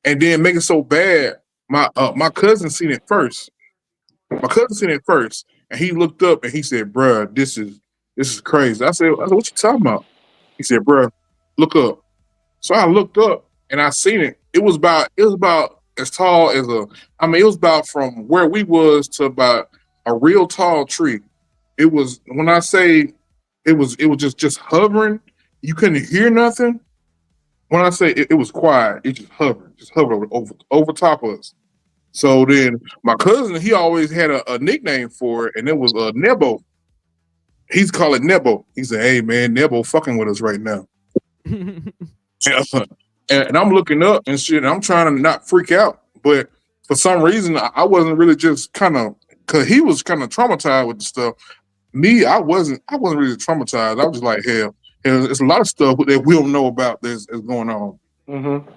And then make it so bad, my cousin seen it first. And he looked up and he said, "Bruh, this is crazy." I said, "What you talking about?" He said, "Bruh, look up." So I looked up and I seen it. It was about as tall as it was about from where we was to about a real tall tree. It was, when I say it was just hovering, you couldn't hear nothing. When I say it was quiet, it just hovered over top of us. So then my cousin, he always had a nickname for it, and it was Nebo. He's called it Nebo. He said, "Hey man, Nebo fucking with us right now." And I'm looking up and shit, and I'm trying to not freak out, but for some reason I wasn't really, just kind of, because he was kind of traumatized with the stuff. Me, I wasn't really traumatized. I was just like, hell, there's a lot of stuff that we don't know about that's going on. Mm-hmm.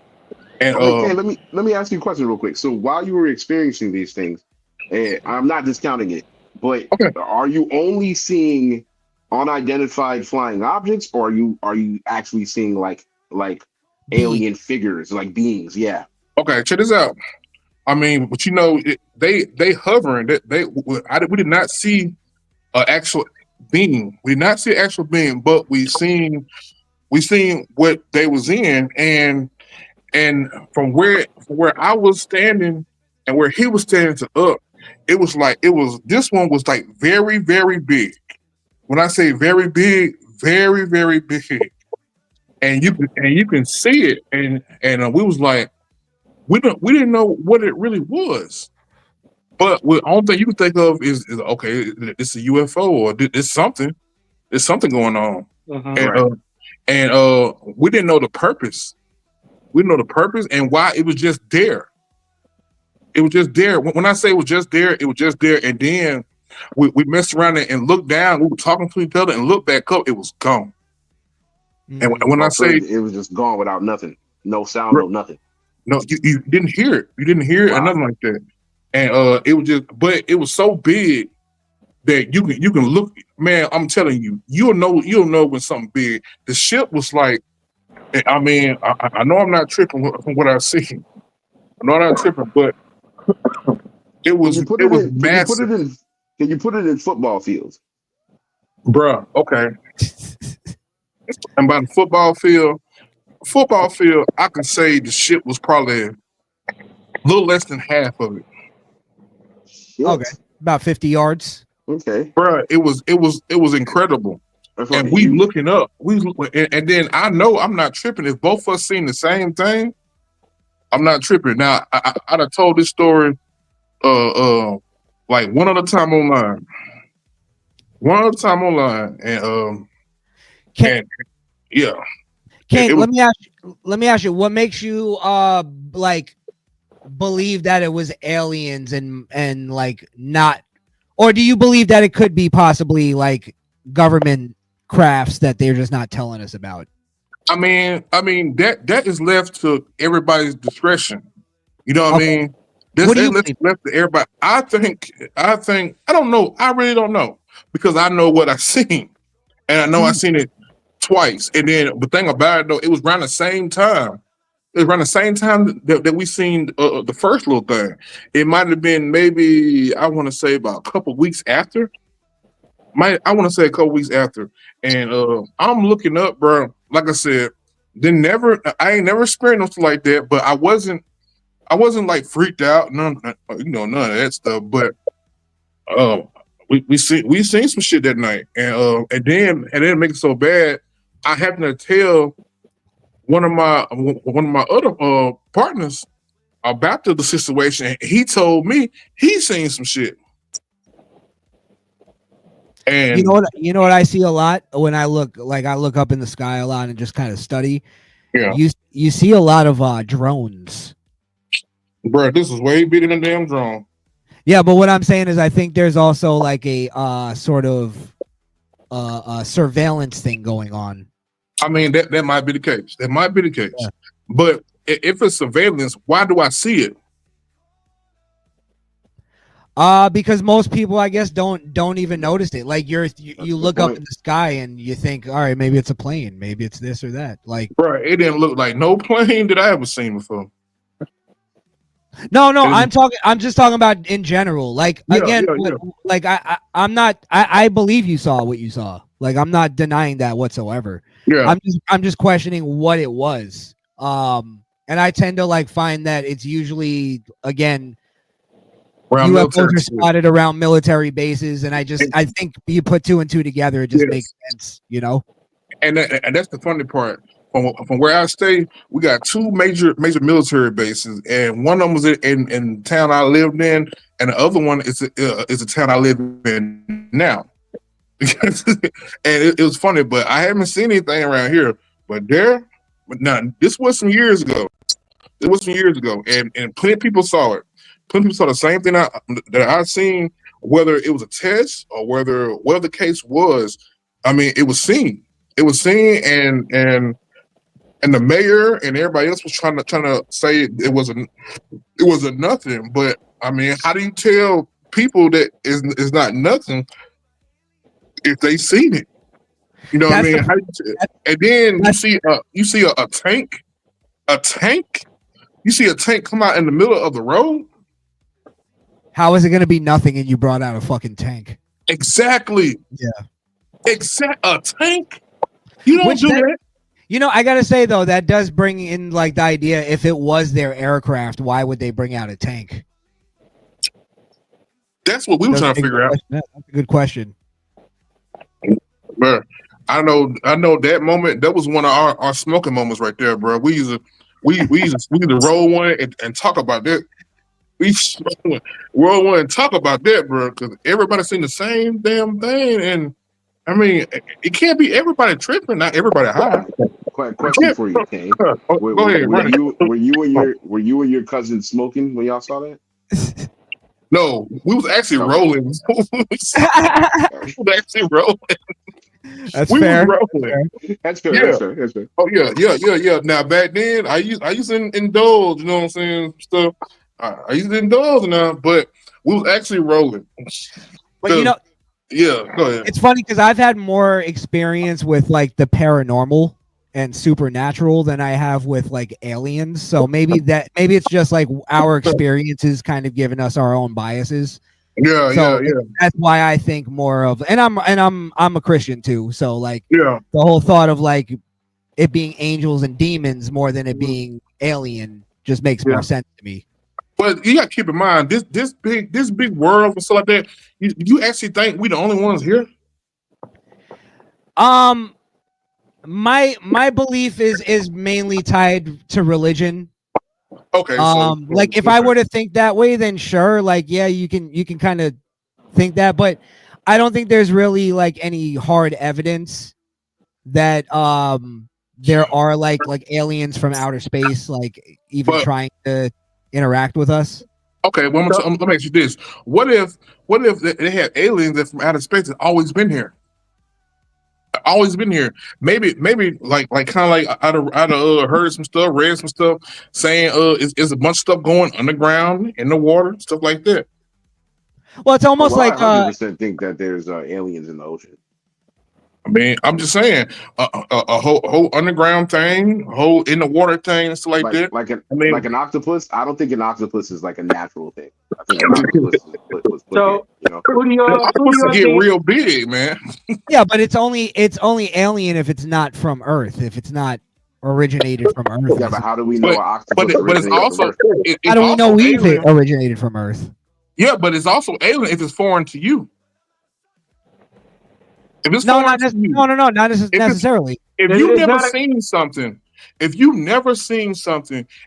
And okay, let me ask you a question real quick. So while you were experiencing these things, and I'm not discounting it, but are you only seeing unidentified flying objects, or are you actually seeing like alien figures, like beings? Yeah. Okay, check this out. I mean, but they hovering. We did not see an actual being. We did not see an actual being, but we seen what they was in, and from where I was standing and where he was standing to up, this one was like very, very big. When I say very big, very, very big, and you can see it, and we was like, we didn't know what it really was. But the only thing you can think of is okay, it's a UFO, or it's something. There's something going on. Mm-hmm. And we didn't know the purpose. We didn't know the purpose and why it was just there. It was just there. When I say it was just there, it was just there. And then we messed around and looked down. We were talking to each other and looked back up. It was gone. Mm-hmm. And when I say it was just gone without nothing, no sound, no nothing. No, you didn't hear it. You didn't hear it or nothing like that. And it was just, but it was so big that you can look, man. I'm telling you, you'll know when something big. The ship was like, I mean, I know I'm not tripping from what I see. I know I'm not tripping, but it was massive. Can you put it in football fields? Bruh, okay. And by the football field, I can say the ship was probably a little less than half of it. Shit. Okay, about 50 yards. Okay, bro, it was incredible. And we looking up, and then I know I'm not tripping. If both of us seen the same thing, I'm not tripping. Now I'd have told this story, like one other time online, and yeah. King, let me ask you, what makes you like believe that it was aliens and like not, or do you believe that it could be possibly like government crafts that they're just not telling us about? I mean that is left to everybody's discretion. You know what I mean? That's left to everybody. I think I don't know. I really don't know, because I know what I've seen, and I know I've seen it twice. And then the thing about it though, it was around the same time. It was around the same time that we seen the first little thing. It might have been maybe, I want to say, about a couple weeks after. I want to say a couple weeks after, and I'm looking up, bro. Like I said, I ain't never experienced nothing like that, but I wasn't like freaked out, none of that stuff. But we seen some shit that night, and then it make it so bad. I happened to tell one of my other partners about the situation. And he told me he seen some shit. And you know what I see a lot when I look up in the sky a lot and just kind of study. Yeah, you see a lot of drones. Bro, this is way bigger than damn drone. Yeah, but what I'm saying is I think there's also like a sort of surveillance thing going on. I mean, that might be the case. That might be the case. Yeah. But if it's surveillance, why do I see it? Because most people, I guess, don't even notice it. Like you look up in the sky and you think, all right, maybe it's a plane, maybe it's this or that. Like, bro, it didn't look like no plane that I ever seen before. No, I'm just talking about in general. Like again, like I'm not. I believe you saw what you saw. Like I'm not denying that whatsoever. Yeah, I'm just questioning what it was. And I tend to like find that it's usually again UFOs are spotted around military bases, and I think you put two and two together, it just makes sense, you know. And that's the funny part. From where I stay, we got two major military bases, and one of them was in town I lived in, and the other one is a town I live in now. And it was funny, but I haven't seen anything around here. But this was some years ago. It was some years ago, and plenty of people saw it. Plenty of people saw the same thing that I seen, whether it was a test or whether the case was. I mean, it was seen. It was seen, and the mayor and everybody else was trying to say it was a nothing. But I mean, how do you tell people that is not nothing if they seen it? You know what I mean? And then you see a tank. You see a tank come out in the middle of the road. How is it going to be nothing and you brought out a fucking tank? Exactly. Yeah. A tank. You don't do that. You know, I gotta say though, that does bring in like the idea. If it was their aircraft, why would they bring out a tank? That's what we were trying to figure out. That's a good question. Bro, I know that moment. That was one of our smoking moments right there, bro. We used to roll one and talk about that. We roll one and talk about that, bro, because everybody seen the same damn thing, and I mean, it can't be everybody tripping, not everybody high. Question for you, Kane. Were you and your cousin smoking when y'all saw that? No, we was actually rolling. We was actually rolling. That's fair. That's fair. Yeah. That's fair. Oh yeah. Now back then, I used to indulge. You know what I'm saying? Stuff. I used to indulge now, but we was actually rolling. But you know. Yeah, go ahead. It's funny because I've had more experience with like the paranormal and supernatural than I have with like aliens. So maybe it's just like our experiences kind of giving us our own biases. Yeah. That's why I think more of, and I'm a Christian too. So like, the whole thought of like it being angels and demons more than it being alien just makes more sense to me. But you got to keep in mind this big world and stuff like that. You actually think we the only ones here? My belief is mainly tied to religion. Okay. Like if I were to think that way, then sure, like yeah, you can kind of think that, but I don't think there's really like any hard evidence that there are like aliens from outer space, like even trying to interact with us. Okay, well, I'm gonna ask you this: What if they have aliens that from outer space have always been here? Maybe like kind of like I'd heard some stuff, read some stuff saying is a bunch of stuff going underground in the water, stuff like that. Well, it's almost like I 100% think that there's aliens in the ocean. I mean, I'm just saying, a whole underground thing, a whole in the water thing, and stuff like that. like I an octopus. I don't think an octopus is like a natural thing. I think an octopus was put here. You know, Who do the y'all octopus get think? real big, man. Yeah, but it's only alien if it's not from Earth. If it's not originated from Earth. yeah, but how do we know an octopus But it's originated also from Earth? How do we know we alien. originated from Earth? Yeah, but it's also alien if it's foreign to you. If it's No, foreign to you, not necessarily. if you've never seen something,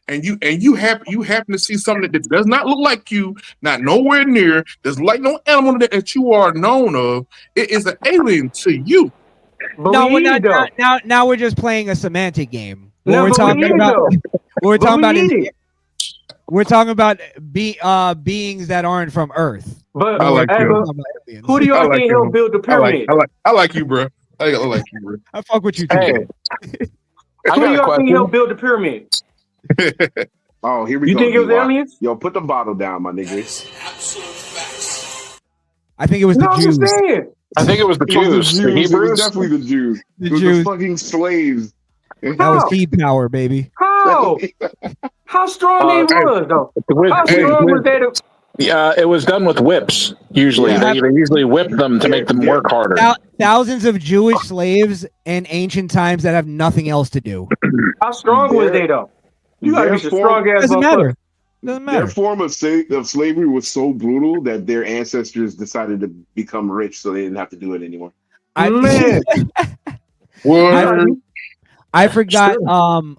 and you happen to see something that does not look like you, not nowhere near, there's like no animal that you are known of, it is an alien to you. But No, we we're eat not. it, Now we're just playing a semantic game. What No, we're but talking we eat it, about. though. What we're But talking we about is eat it. we're talking about beings that aren't from Earth. But I like you. who do I y'all like think you. helped build the pyramid? I like you, bro. I like you, bro. I fuck with you too. Hey, I Who do got a y'all think helped question. build the pyramid? Oh, here we You go. think it was D-Lock. aliens? Yo, put the bottle down, my nigga. I think it was No, the I'm just Jews. saying. I think it was the It was the Jews, the Jews. It was Hebrews. definitely the Jews. The It was Jews. the fucking slaves. That was How? seed power, baby. How? How strong they was though? How strong was they? Yeah, it was done with whips. Usually, Yeah. they usually whip them to make them work harder. Thousands of Jewish slaves in ancient times that have nothing else to do. How strong was they though? You gotta be some strong ass Doesn't matter. Doesn't Their matter. form of slavery was so brutal that their ancestors decided to become rich, so they didn't have to do it anymore. Man. I forgot.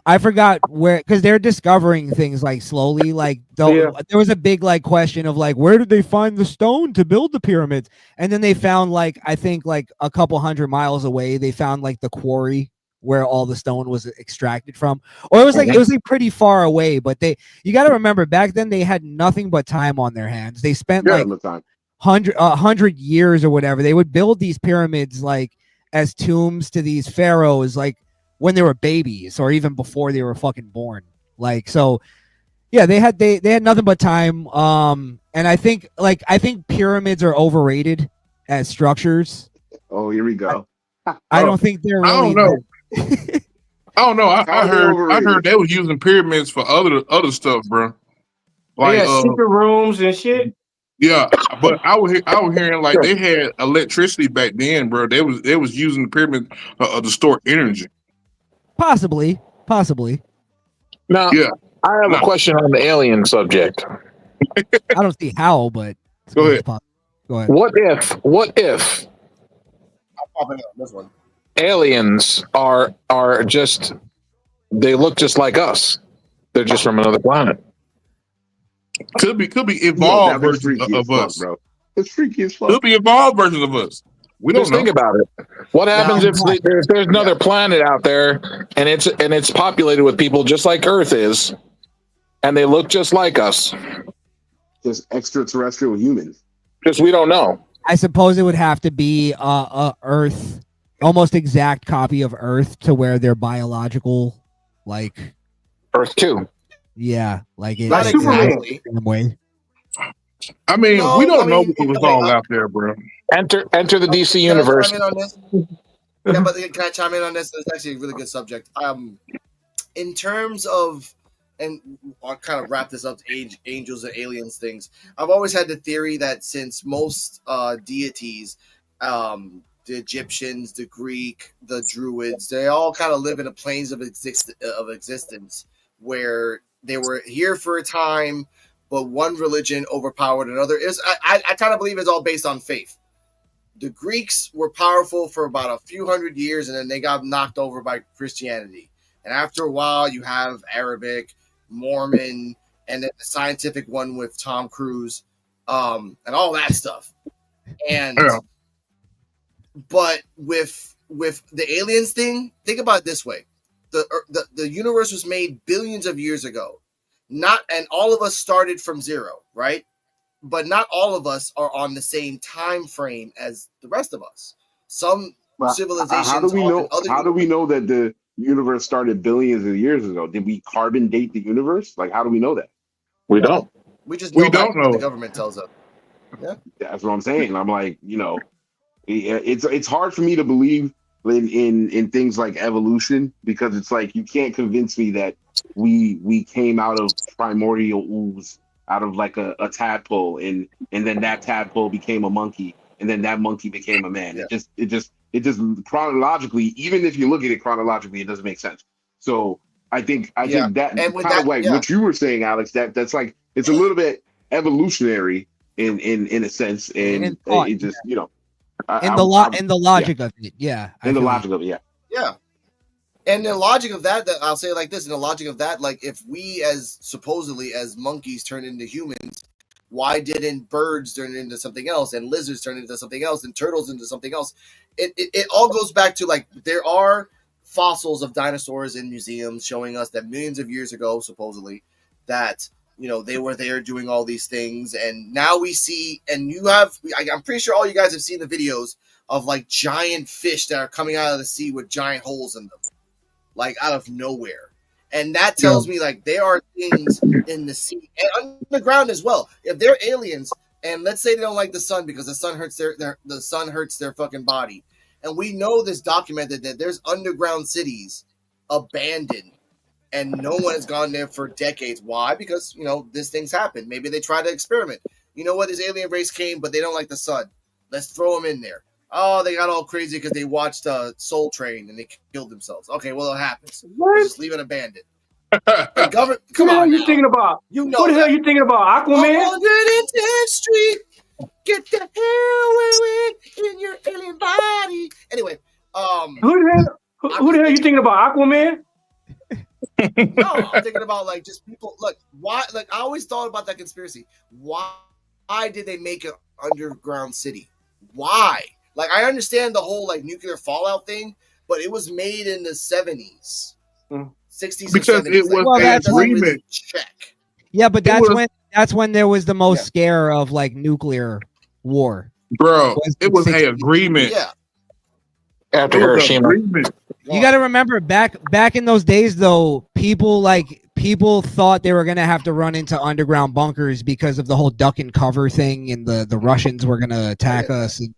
I forgot where, because they're discovering things like slowly. Like there was a big like question of like, where did they find the stone to build the pyramids? And then they found like, I think like a couple hundred miles away, they found like the quarry where all the stone was extracted from. Or it was like pretty far away. But you got to remember, back then they had nothing but time on their hands. They spent like 100 years or whatever. They would build these pyramids like as tombs to these pharaohs, like when they were babies or even before they were fucking born. Like, so yeah, they had nothing but time. And I think pyramids are overrated as structures. Oh, here we go. I don't think they're really. I don't know. I don't know. I heard they was using pyramids for other stuff, bro. Like secret rooms and shit. Yeah, but I was hearing like they had electricity back then, bro. They was using the pyramid to store energy. Possibly. Now, I have a question on the alien subject. I don't see how, but go ahead. Go ahead. What if I'm popping up this one. aliens are just, they look just like us? They're just from another planet. Could be evolved versions of us, bro. It's freaky as fuck. Could be evolved versions of us. We don't think about it. What happens if there's another planet out there and it's populated with people just like Earth is, and they look just like us? Just extraterrestrial humans. Because we don't know. I suppose it would have to be a Earth, almost exact copy of Earth, to where they're biological, like Earth 2. Yeah, like it. Not exactly. Way. I mean, we don't know what was all out there, bro. Enter the DC universe. Yeah, but can I chime in on this? It's actually a really good subject. In terms of, and I'll kind of wrap this up to angels and aliens things. I've always had the theory that since most deities, the Egyptians, the Greek, the Druids, they all kind of live in the planes of existence where they were here for a time, but one religion overpowered another. I kind of believe it's all based on faith. The Greeks were powerful for about a few hundred years, and then they got knocked over by Christianity. And after a while, you have Arabic, Mormon, and then the scientific one with Tom Cruise, and all that stuff. And but with the aliens thing, think about it this way: the universe was made billions of years ago, and all of us started from zero, right? But not all of us are on the same time frame as the rest of us. Some civilizations. How do we know? How do we know that the universe started billions of years ago? Did we carbon date the universe? Like, how do we know that? We don't. We just know don't know. The government tells us. Yeah, that's what I'm saying. I'm like, it's hard for me to believe in things like evolution, because it's like you can't convince me that we came out of primordial ooze, out of like a tadpole, and then that tadpole became a monkey, and then that monkey became a man. Yeah. It just chronologically, even if you look at it chronologically, it doesn't make sense. So I think that And with kind of that, like yeah. what you were saying, Alex, that's like it's a little bit evolutionary in a sense, and In thought, it just in the logic of it, yeah. in the logic of it, yeah. Yeah. And the logic of that I'll say it like this, in the logic of that, like if we as supposedly as monkeys turn into humans, why didn't birds turn into something else and lizards turn into something else and turtles into something else? It all goes back to like there are fossils of dinosaurs in museums showing us that millions of years ago, supposedly, that they were there doing all these things, and now we see, and I'm pretty sure all you guys have seen the videos of like giant fish that are coming out of the sea with giant holes in them, like out of nowhere. And that tells me like there are things in the sea and underground as well. If they're aliens, and let's say they don't like the sun because the sun hurts their fucking body, and we know this documented that there's underground cities abandoned and no one has gone there for decades. Why? Because these things happen. Maybe they try to experiment. You know what? This alien race came, but they don't like the sun. Let's throw them in there. Oh, they got all crazy because they watched Soul Train and they killed themselves. Okay, well, it happens. Let's just leave it abandoned. The government, come Who the hell on. you thinking about? You know Who the hell you thinking about? Aquaman? 110th Street. Get the hell away in your alien body. Anyway, Who the hell you thinking about? Aquaman? No, I'm thinking about like just people. Look, why? Like I always thought about that conspiracy. Why did they make an underground city? Why? Like I understand the whole like nuclear fallout thing, but it was made in the 70s, 60s, because 70s. it was an agreement. Really check. Yeah, but that's when there was the most scare of like nuclear war. Bro, it was an agreement. Yeah. After Hiroshima. You got to remember back in those days though, people thought they were going to have to run into underground bunkers because of the whole duck and cover thing, and the Russians were going to attack us. And,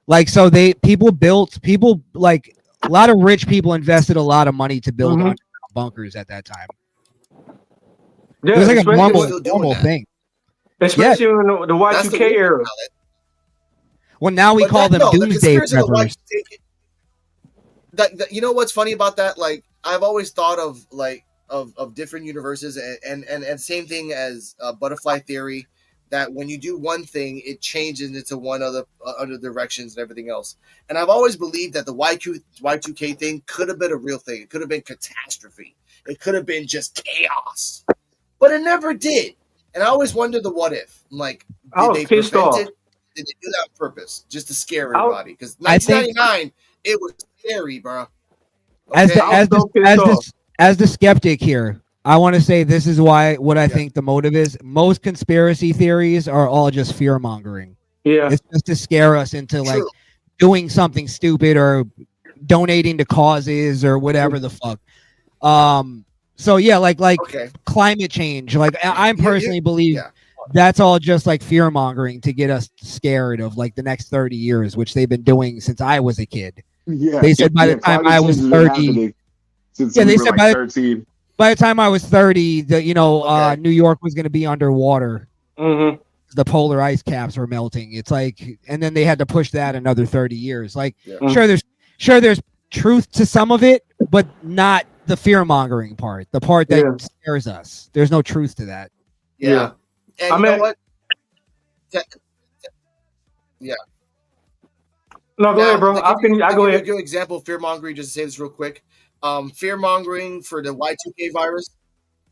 like, so people like a lot of rich people invested a lot of money to build underground bunkers at that time. Yeah, it was like a normal thing. Especially in the Y2K era. Well, now we call them doomsday preppers. You know what's funny about that? Like I've always thought of like of different universes and same thing as butterfly theory, that when you do one thing, it changes into one other directions and everything else. And I've always believed that the Y2K thing could have been a real thing. It could have been catastrophe. It could have been just chaos, but it never did. And I always wondered the what if. I'm like, did they prevent it? Did they do that on purpose just to scare everybody? Because 1999. It was scary, bro. Okay? As the skeptic here, I want to say this is what I think the motive is. Most conspiracy theories are all just fear mongering. Yeah, it's just to scare us into like doing something stupid or donating to causes or whatever the fuck. So yeah, like climate change. Like I personally believe that's all just like fear mongering to get us scared of like the next 30 years, which they've been doing since I was a kid. Yeah, they said by the time I was 30. Yeah, they said by 13. By the time I was 30, New York was going to be underwater. Mm-hmm. The polar ice caps were melting. It's like, and then they had to push that another 30 years. Like, sure, there's truth to some of it, but not the fear mongering part. The part that scares us. There's no truth to that. Yeah. And you know what? Yeah. No, go ahead, bro. I'll go ahead. A good example of fear mongering, just to say this real quick. Fear mongering for the Y2K virus.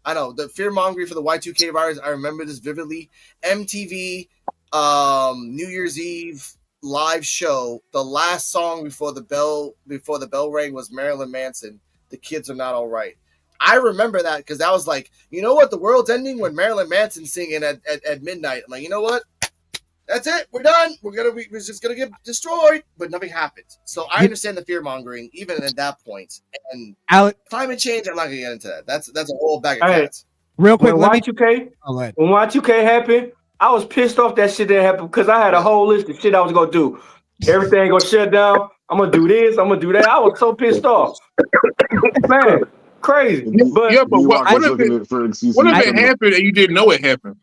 I know the fear mongering for the Y2K virus. I remember this vividly. MTV, New Year's Eve live show. The last song before the bell rang was Marilyn Manson. The Kids Are Not All Right. I remember that because that was like, you know what? The world's ending when Marilyn Manson's singing at midnight. I'm like, you know what? That's it. We're done. We're just gonna get destroyed, but nothing happens. So I understand the fear mongering even at that point. And climate change, I'm not gonna get into that. That's a whole bag of cats. Real quick, when Y2K happened, I was pissed off that shit didn't happen because I had a whole list of shit I was gonna do. Everything gonna shut down. I'm gonna do this. I'm gonna do that. I was so pissed off, man. Crazy. But yeah, but what D-Walk is if looking it for excuses. what if it happened and you didn't know it happened?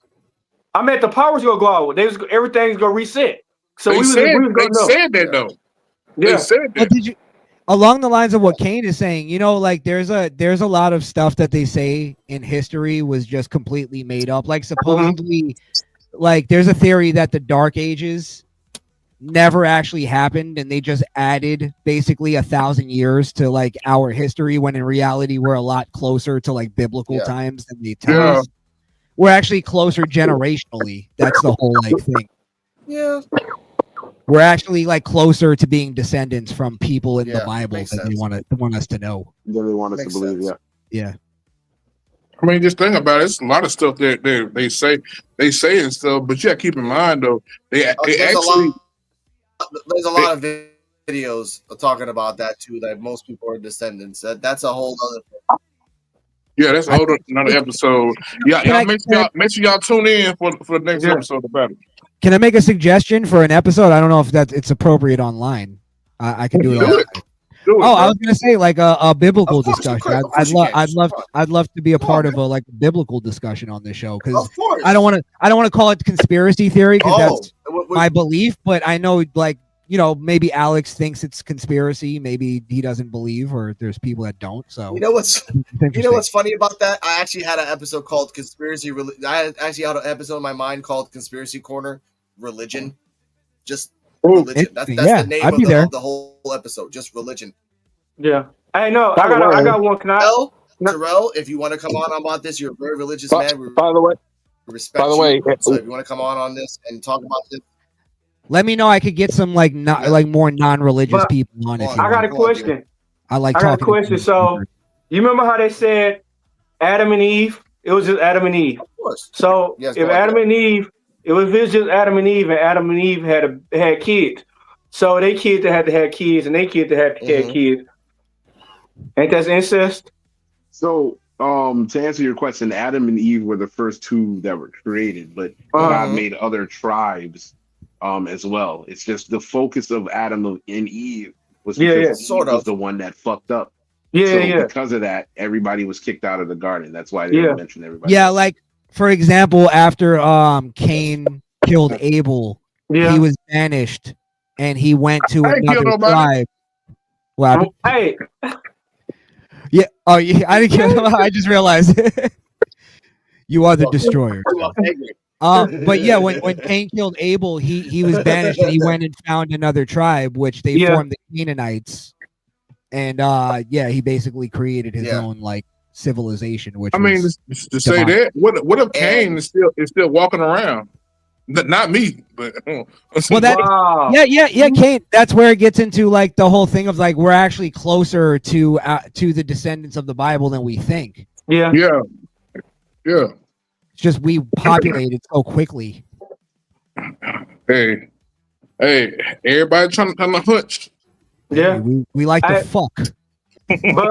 I meant the power's gonna go out. Everything's gonna reset. So They we was said gonna know. that though. Yeah. They said But that. did you, along the lines of what Kane is saying, you know, like there's a lot of stuff that they say in history was just completely made up. Like supposedly, like there's a theory that the Dark Ages never actually happened, and they just added basically 1,000 years to like our history, when in reality we're a lot closer to like biblical times than they tell Yeah. us. We're actually closer generationally. That's the whole like thing. Yeah. We're actually like closer to being descendants from people in the Yeah, Bible makes than they sense. want us to know. Then they want us to Makes believe, sense. Yeah. I mean, just think about it. It's a lot of stuff that they say and stuff, but you gotta keep in mind though, they There's actually a lot of videos talking about that too. That most people are descendants. That's a whole other thing. yeah, that's another episode. Yeah, Can I- make sure y'all tune in for the next episode about it. Can I make a suggestion for an episode? I don't know if it's appropriate online. I can do it. Do online. it. Do it, Oh, I bro. was gonna say like a biblical Of course you discussion. could. Of course you can. I'd love to be a Come part on, of a like biblical discussion on this show, because Of course. I don't want to call it conspiracy theory, because that's w- my belief. But I know, like, you know, maybe Alex thinks it's conspiracy, maybe he doesn't believe, or there's people that don't. So you know what's it's interesting. you know what's funny about that? I actually had an episode called Conspiracy. I actually had an episode in my mind called Conspiracy Corner Religion. Just religion. That's yeah, the name I'd be there. of the whole episode. Just religion. Yeah. Hey, no, I got one. Can I? Terrell, if you want to come on about this, you're a very religious man. We By the way, respect you. So if you want to come on this and talk about this, let me know. I could get some like more non-religious But people on. If you I got a want. question. I like I got a talking. question. So you remember how they said Adam and Eve? It was just Adam and Eve. of course. So Yes, if go ahead. Adam and Eve, it was just Adam and Eve, and Adam and Eve had kids. So they kids that had to have kids, and they kids that had to have kids. Ain't that incest? So, to answer your question, Adam and Eve were the first two that were created, but God made other tribes as well. It's just the focus of Adam and Eve was because Eve was the one that fucked up. Because of that, everybody was kicked out of the garden. That's why they didn't mention everybody. Yeah, like for example, after Cain killed Abel, he was banished and he went to another tribe. Wow. Hey. Yeah. Oh, yeah. I didn't kill him. I just realized you are the destroyer. But yeah, when Cain killed Abel, he was banished and he went and found another tribe, which they formed the Canaanites. And he basically created his own like civilization. Which I mean, to say that, what if Cain is still walking around? Not me, but well, that Cain. That's where it gets into like the whole thing of like we're actually closer to the descendants of the Bible than we think. Yeah. It's just we populated so quickly. Hey, everybody trying to hunch. Yeah, we like to fuck. But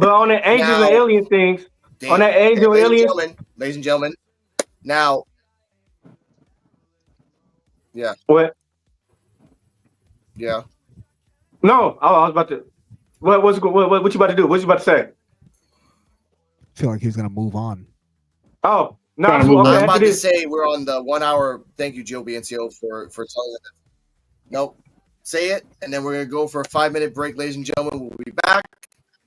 on the angels and alien things, on that angel aliens, ladies and gentlemen, now. Yeah. What? Yeah. No, I was about to. What you about to do? What you about to say? I feel like he was gonna move on. Oh no! I'm about to say we're on the 1 hour. Thank you, Joe BNCO, for telling us. Nope. Say it, and then we're gonna go for a 5-minute break, ladies and gentlemen. We'll be back,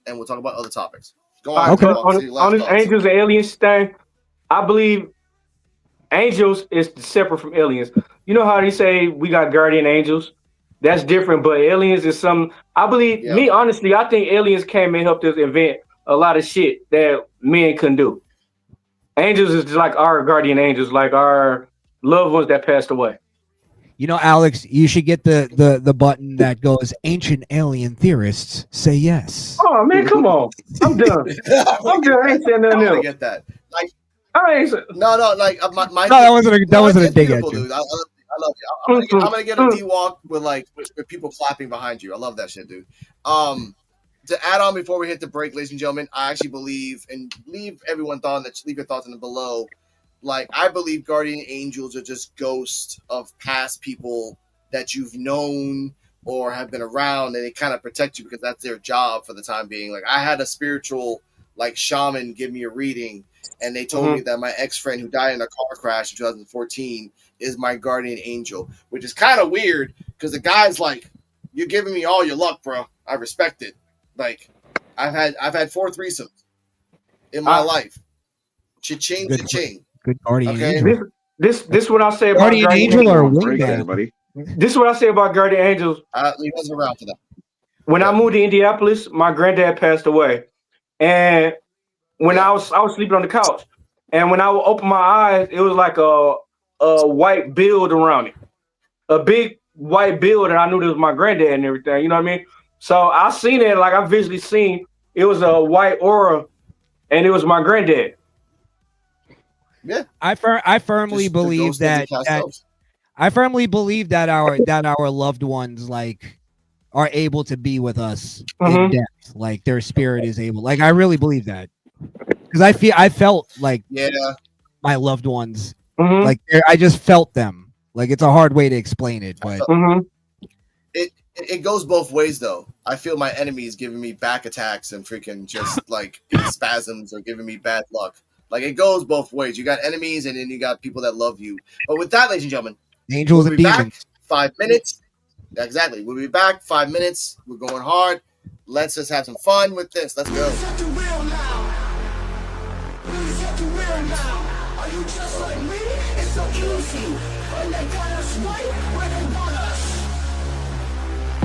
and we'll talk about other topics. Go on. Okay. On this angels and aliens thing, I believe angels is separate from aliens. You know how they say we got guardian angels? That's different, but aliens is some. I believe me honestly. I think aliens came and helped us invent a lot of shit that men couldn't do. Angels is just like our guardian angels, like our loved ones that passed away. You know, Alex, you should get the button that goes "Ancient alien theorists say yes." Oh man, come on! I'm done. I'm done. I ain't saying nothing else. I get that. Like, no, like my that wasn't a dig at you. Dude. I love you. I'm gonna get a D-walk with people clapping behind you. I love that shit, dude. To add on before we hit the break, ladies and gentlemen, I actually believe, and leave your thoughts in the below. Like, I believe guardian angels are just ghosts of past people that you've known or have been around, and they kind of protect you because that's their job for the time being. Like I had a spiritual like shaman give me a reading, and they told me that my ex-friend who died in a car crash in 2014 is my guardian angel, which is kind of weird because the guy's like, "You're giving me all your luck, bro. I respect it." Like I've had 4 threesomes in my life. Cha-ching, cha-ching. Good guardian Okay. angel. This what I say about Guardian angel or wingman? buddy. This is what I say about guardian angels. He wasn't around for that. When I moved to Indianapolis, my granddad passed away, and when I was sleeping on the couch, and when I would open my eyes, it was like a white build around it, a big white build, and I knew this was my granddad and everything. You know what I mean? So I seen it, like I visually seen it was a white aura, and it was my granddad. Yeah, I firmly believe that I firmly believe that our loved ones like are able to be with us in depth, like their spirit is able. Like I really believe that because I felt like my loved ones, like I just felt them. Like it's a hard way to explain it, but it goes both ways though. I feel my enemies giving me back attacks and freaking just like spasms or giving me bad luck. Like it goes both ways. You got enemies and then you got people that love you. But with that, ladies and gentlemen, angels we'll and be demons. back 5 minutes. Exactly. We'll be back 5 minutes. We're going hard. Let's just have some fun with this. Let's go. Are you just like me? It's so easy. And they got us right where they want us.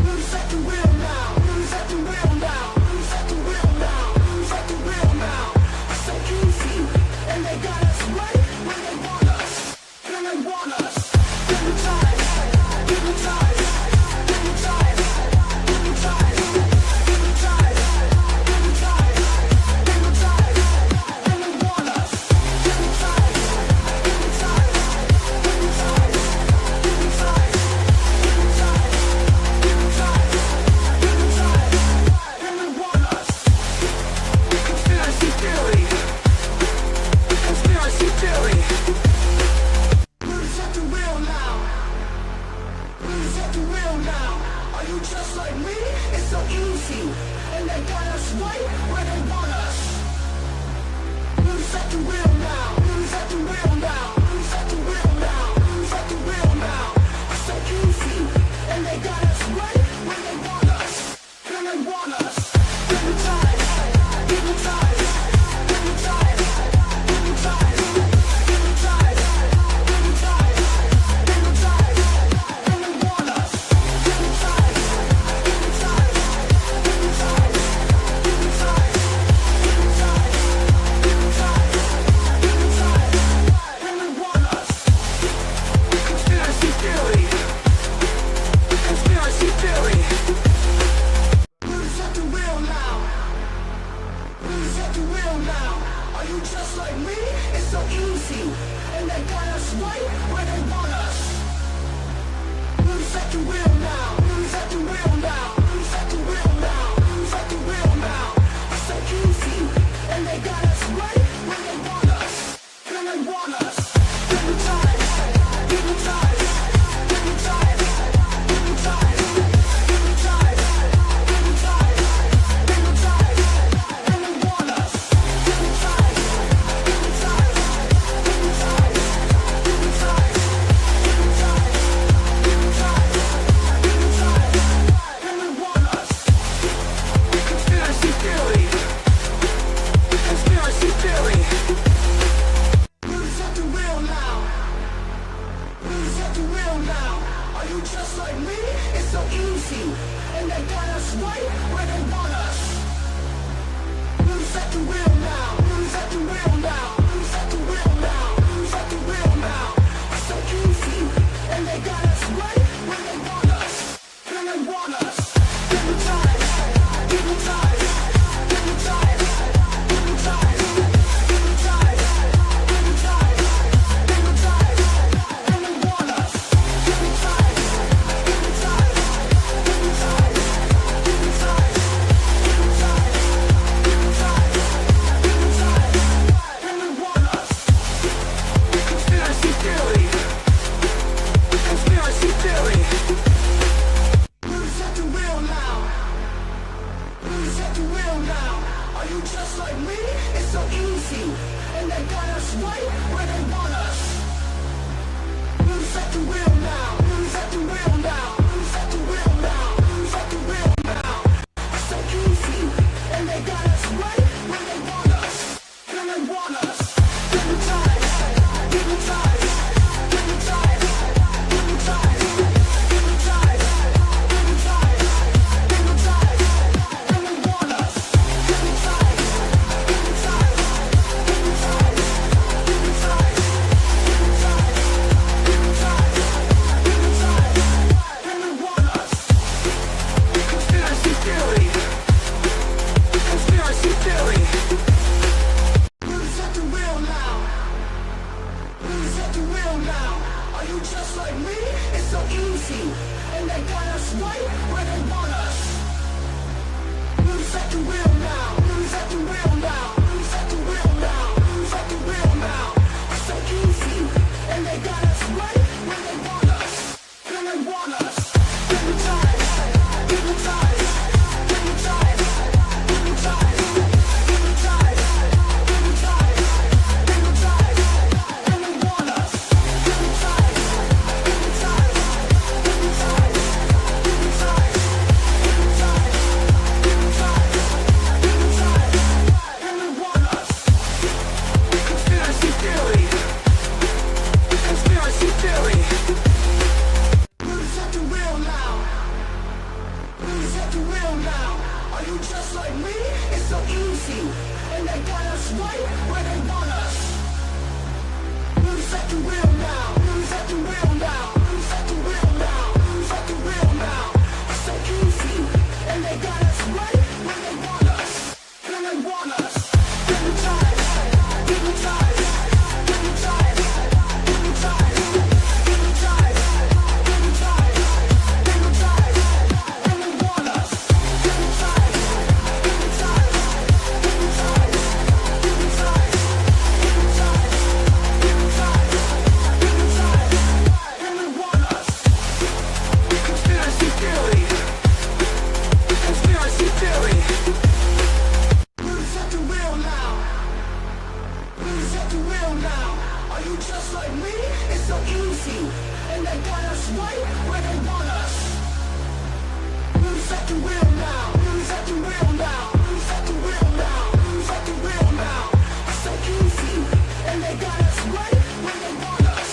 Who's at the wheel now? Who's at the wheel now? Who's at the wheel now? Who's at the wheel now? It's so easy. And they got us right where they want us. Where they want us. Hypnotized. Hypnotized. Hypnotized. Hypnotized. Hypnotized. Hypnotized. Hypnotized. Where they want us. Hypnotized. Hypnotized. Hypnotized. Hypnotized. Conspiracy theory. Conspiracy theory. Who's at the wheel now? Who's at the wheel now? Are you just like me? It's so easy. And they got us right where they want us. Who's at the wheel now? Who's at the wheel now? Who's at the wheel now? Who's at the wheel now? It's so easy. And they got us right where they want us. Where they want us. Hypnotized. Hypnotized. Hypnotized. Hypnotized. Hypnotized. Hypnotized. Hypnotized. Where they want us. Hypnotized. Hypnotized. Hypnotized. Hypnotized. Hypnotized. Hypnotized. Hypnotized. Where they want us. Conspiracy theory. Conspiracy theory. Who's at the wheel now? Who's at the wheel now? Are you just like me? It's so easy. And they got us right where they want us. Who's at the wheel now? Who's at the wheel now? Who's at the wheel now? Who's at the wheel now? It's so easy. And they got us right where they want us. Where they want us. Hypnotized. Hypnotized. Hypnotized. Hypnotized. Hypnotized. Hypnotized. Hypnotized. Where they want us. Hypnotized. Hypnotized. Hypnotized. Hypnotized. Hypnotized. Hypnotized. just like me? It's so easy. And they got us right where they want us. Who's at the wheel now? Who's at the wheel now? Who's at the wheel now? Who's at the wheel now? It's so easy. And they got us right where they want us. Where they want us. Hypnotized, hypnotized, hypnotized, hypnotized, hypnotized, hypnotized, hypnotized, where they want us. Hypnotized, hypnotized, hypnotized, hypnotized, Conspiracy theory. Conspiracy theory. Who's at the wheel now? Who's at the wheel now? Are you just like me? It's so easy. And they got us right where they want us. Who's at the wheel now? Who's at the wheel now? Who's at the wheel now? Who's at the wheel now? It's so easy. And they got us right where they want us. Where they want us. Hypnotized, hypnotized, hypnotized, hypnotized, hypnotized, hypnotized, hypnotized, where they want us. Hypnotized, hypnotized, hypnotized, hypnotized, hypnotized, hypnotized, hypnotized, where they want us. Conspiracy theory. Conspiracy theory. Who's at the wheel now? Who's at the wheel now? Are you just like me? It's so easy. And they got us right where they want us. Who's at the wheel now? Who's at the wheel now? Who's at the wheel now? Who's at the wheel now? It's so easy. And they got us right where they want us. Where they want us. Hypnotized, hypnotized, hypnotized, hypnotized, hypnotized, hypnotized, hypnotized, where they want us. Hypnotized, hypnotized, hypnotized, hypnotized, hypnotized, hypnotized, hypnotized, where they want us. Conspiracy theory. Conspiracy theory. Who's at the wheel now? Who's at the wheel now? Are you just like me? It's so easy. And they got us right where they want us. Who's at the wheel now? Who's at the wheel now? Who's at the wheel now? Who's at the wheel now? It's so easy. And they got us right where they want us.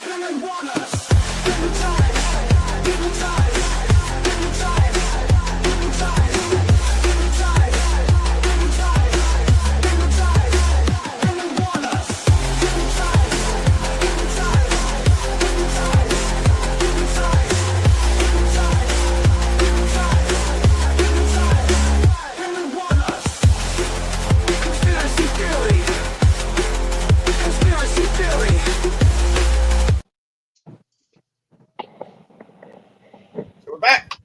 Where they want us. Hypnotized, hypnotized, hypnotized, hypnotized, hypnotized, hypnotized, hypnotized, where they want us. Hypnotized, hypnotized, hypnotized, hypnotized, hypnotized, hypnotized, hypnotized, where they want us. Conspiracy theory. Conspiracy theory. So we're back.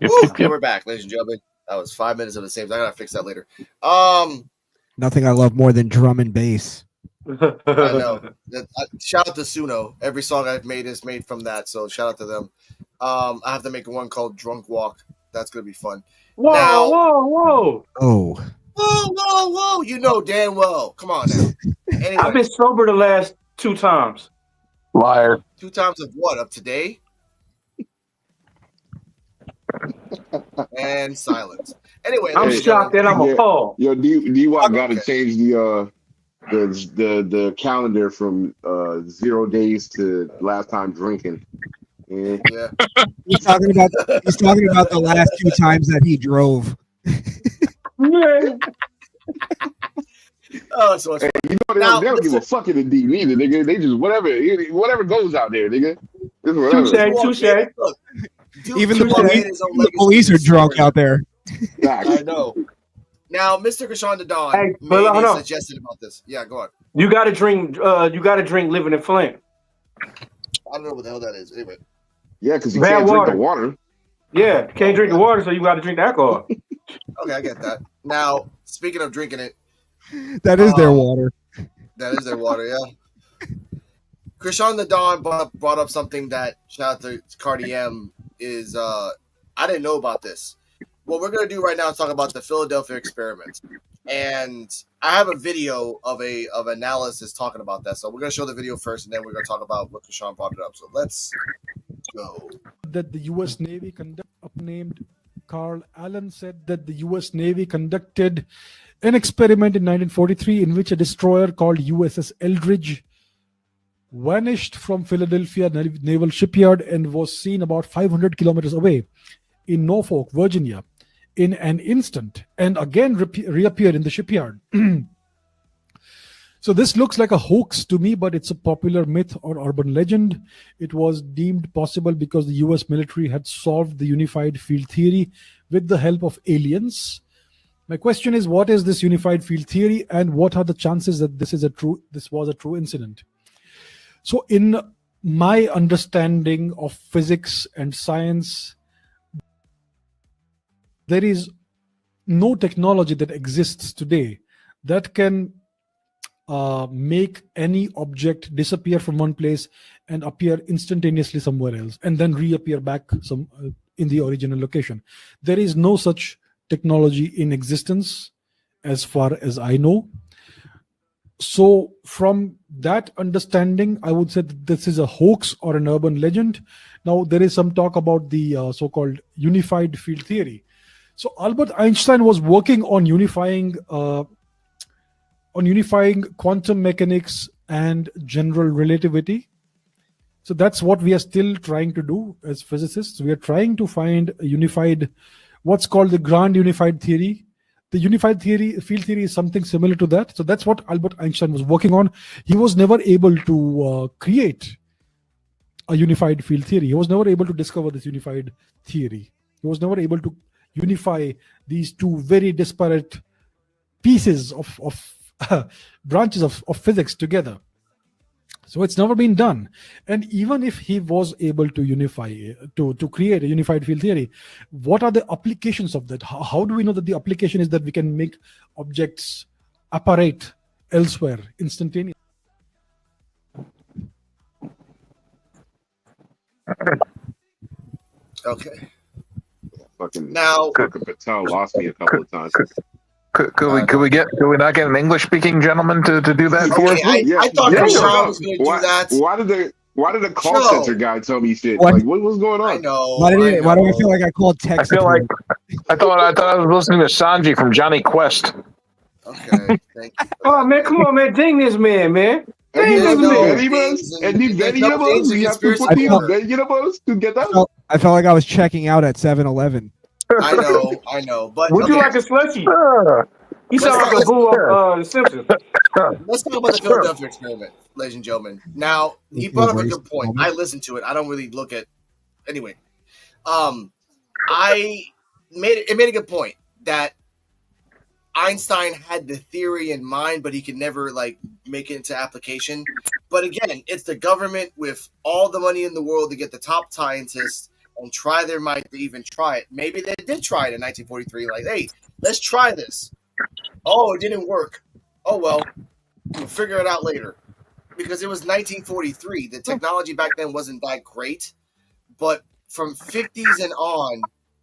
Yep, Woo! yep, yep. We're back, ladies and gentlemen. That was 5 minutes of the same. I gotta fix that later. Nothing I love more than drum and bass. I know. Shout out to Suno. Every song I've made is made from that, so shout out to them. I have to make one called Drunk Walk. That's gonna be fun. Whoa, Now- whoa, whoa. Oh, Whoa, whoa, whoa! You know damn well. Come on now. Anyway, I've been sober the last 2 times. Liar. 2 times of what? Of today? And silence. Anyway, I'm ladies and shocked and I'm Yeah. appalled. Yo, D-Watt got to Okay. change the calendar from 0 days to last time drinking. Yeah. Yeah. he's talking about the last 2 times that he drove. Yeah. Oh, so it's You know, Now, they don't give a listen. fuck in the D neither, nigga. They just whatever goes out there, nigga. It's whatever. Touche. Look, dude, Even the Duke police, made his own the legacy police in are this drunk story. out there. Facts. I know. Now, Mr. Krishan the Don Hey, but made hold a on. suggestion about this. Yeah, go on. You gotta drink living in Flint. I don't know what the hell that is. Anyway, Yeah, because you Bad can't drink the water. water. Yeah, can't drink the water, so you gotta drink the alcohol. okay, I get that. Now, speaking of drinking it, That is their water. that is their water, yeah. Krishan the Don brought up something that, shout out to Cardi M, is I didn't know about this. what we're gonna do right now is talk about the Philadelphia experiment, and I have a video of analysis talking about that. So we're gonna show the video first, and then we're gonna talk about what Sean brought it up. So let's go. That the U.S. Navy named Carl Allen said that the U.S. Navy conducted an experiment in 1943 in which a destroyer called USS Eldridge vanished from Philadelphia Naval Shipyard and was seen about 500 kilometers away in Norfolk, Virginia, in an instant, and again reappeared in the shipyard. So this looks like a hoax to me, but it's a popular myth or urban legend. It was deemed possible because the US military had solved the unified field theory with the help of aliens. My question is, what is this unified field theory, and what are the chances that this was a true incident? So in my understanding of physics and science, there is no technology that exists today that can make any object disappear from one place and appear instantaneously somewhere else and then reappear back in the original location. There is no such technology in existence as far as I know. So from that understanding, I would say that this is a hoax or an urban legend. Now, there is some talk about the so-called unified field theory. So Albert Einstein was working on unifying quantum mechanics and general relativity. So that's what we are still trying to do as physicists. We are trying to find a unified, what's called the grand unified theory. The unified field theory is something similar to that. So that's what Albert Einstein was working on. He was never able to create a unified field theory. He was never able to discover this unified theory. He was never able to unify these two very disparate pieces of branches of physics together. So it's never been done. And even if he was able to unify, to create a unified field theory, what are the applications of that? How do we know that the application is that we can make objects apparate elsewhere instantaneously? Okay. Fucking now, Patel lost me a couple of times. Could we not get an English speaking gentleman to do that for us? I thought Sean was going to do that. Why did the call center guy tell me shit? What? Like, what's going on? I know. Why do I feel like I called text? I feel like I thought I was listening to Sanji from Johnny Quest. Okay, thank you. Oh man, come on, man, ding this man. And these variables, we have to put these variables together. I felt like I was checking out at 7-Eleven. I know. But would you like a slushy? He sounds like a boo of The Simpsons. Let's talk about the Philadelphia experiment, ladies and gentlemen. Now, he brought up a good point. I listened to it. I don't really look at anyway. It made a good point that Einstein had the theory in mind, but he could never make it into application. But again, it's the government with all the money in the world to get the top scientists and try their might to even try it. Maybe they did try it in 1943. Like, hey, let's try this. Oh, it didn't work. Oh, well, we'll figure it out later. Because it was 1943. The technology back then wasn't that great. But from 50s and on,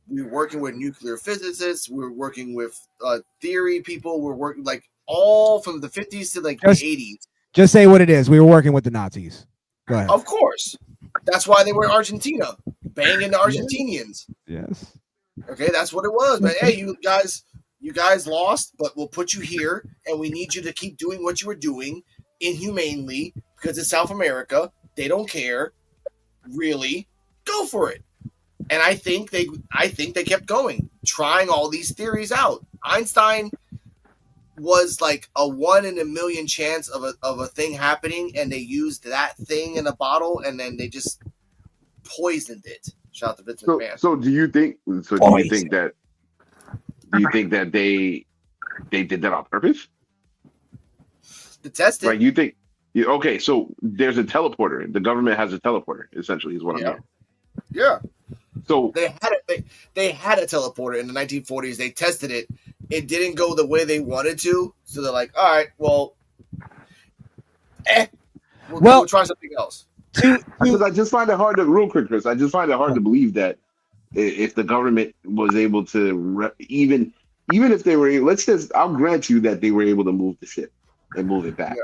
we were working with nuclear physicists. We were working with theory people. We're working all from the 50s to the 80s. Just say what it is. We were working with the Nazis. Go ahead. Of course. That's why they were in Argentina, banging the Argentinians. Yes. Okay, that's what it was, man. Hey, you guys lost, but we'll put you here, and we need you to keep doing what you were doing inhumanely because it's South America. They don't care, really. Go for it. And I think they kept going, trying all these theories out. Einstein was like a 1 in a million chance of a thing happening, and they used that thing in a bottle, and then they just poisoned it. Shout out to Vince McMahon. So do you think that they did that on purpose? To test it. Right, you think okay, so there's a teleporter. The government has a teleporter, essentially, is what I'm hearing. Yeah. So they had a teleporter in the 1940s. They tested it. It didn't go the way they wanted to. So they're like, all right, well, we'll try something else. Because I just find it hard to real quick, Chris. I just find it hard to believe that If the government was able to even if they were, let's just, I'll grant you that they were able to move the ship and move it back.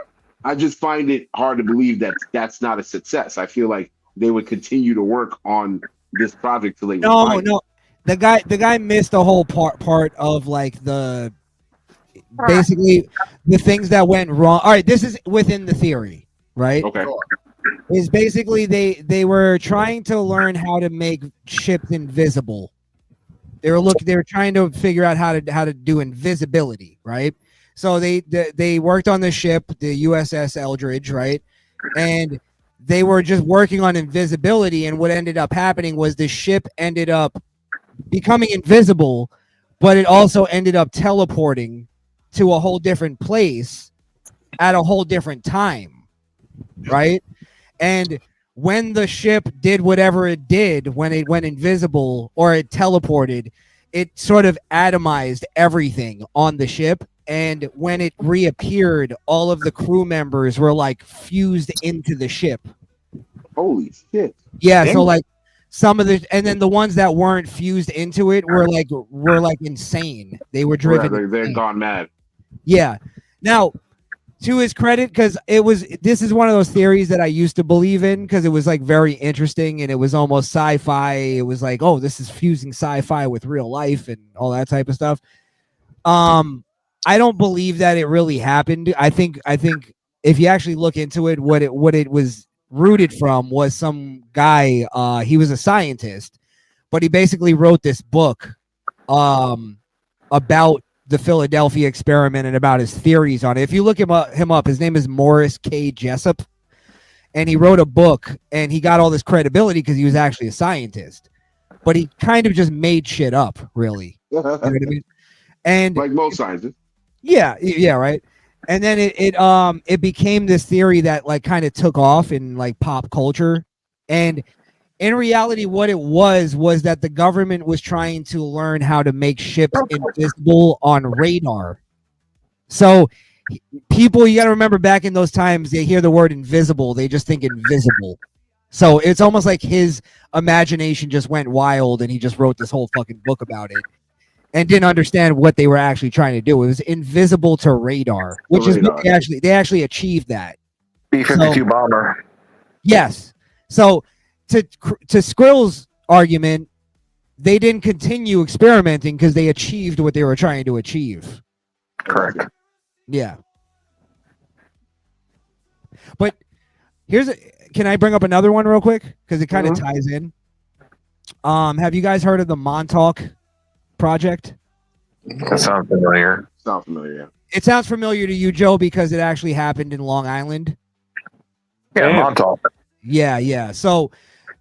I just find it hard to believe that that's not a success. I feel like they would continue to work on this project till they No, no. The guy missed a whole part of like the basically the things that went wrong. All right, this is within the theory, right? Okay. Is basically they were trying to learn how to make ships invisible. They were trying to figure out how to do invisibility, right? So they worked on the ship, the USS Eldridge, right? And they were just working on invisibility, and what ended up happening was the ship ended up becoming invisible, but it also ended up teleporting to a whole different place at a whole different time, right? And when the ship did whatever it did, when it went invisible or it teleported, it sort of atomized everything on the ship. And when it reappeared, all of the crew members were like fused into the ship. Holy shit. Yeah, so like some of the, and then the ones that weren't fused into it were like insane. They were driven. Yeah, they're gone mad. Yeah. Now, to his credit, because this is one of those theories that I used to believe in because it was like very interesting and it was almost sci-fi. It was like, oh, this is fusing sci-fi with real life and all that type of stuff. I don't believe that it really happened. I think if you actually look into it, what it was rooted from was some guy. He was a scientist, but he basically wrote this book about the Philadelphia experiment and about his theories on it. If you look him up, his name is Morris K. Jessup, and he wrote a book, and he got all this credibility because he was actually a scientist, but he kind of just made shit up, really. You know what I mean? And like most scientists. Yeah, right. And then it became this theory that like kind of took off in like pop culture, and in reality, what it was that the government was trying to learn how to make ships invisible on radar. So people, you got to remember back in those times, they hear the word invisible, they just think invisible. So it's almost like his imagination just went wild and he just wrote this whole fucking book about it and didn't understand what they were actually trying to do. It was invisible to radar, which is what they actually achieved that. B-52 bomber. Yes. So to Skrill's argument, they didn't continue experimenting because they achieved what they were trying to achieve. Correct. Yeah. But can I bring up another one real quick? Because it kind of ties in. Have you guys heard of the Montauk Project? That sounds familiar. Yeah. It sounds familiar to you, Joe, because it actually happened in Long Island. Yeah, Montauk. Yeah. So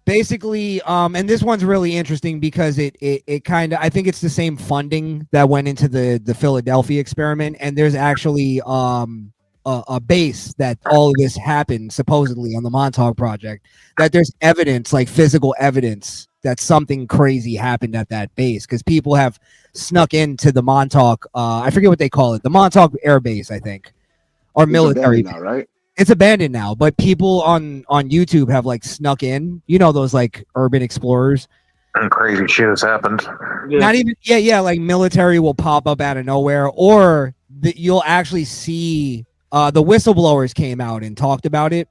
basically, and this one's really interesting because it kind of, I think it's the same funding that went into the Philadelphia experiment, and there's actually a base that all of this happened supposedly on the Montauk Project, that there's evidence, like physical evidence, that something crazy happened at that base because people have snuck into the Montauk. I forget what they call it, the Montauk Air Base, I think, or It's military now, right? It's abandoned now, but people on YouTube have like snuck in. You know, those like urban explorers. And crazy shit has happened. Yeah. Not even like military will pop up out of nowhere, or you'll actually see the whistleblowers came out and talked about it,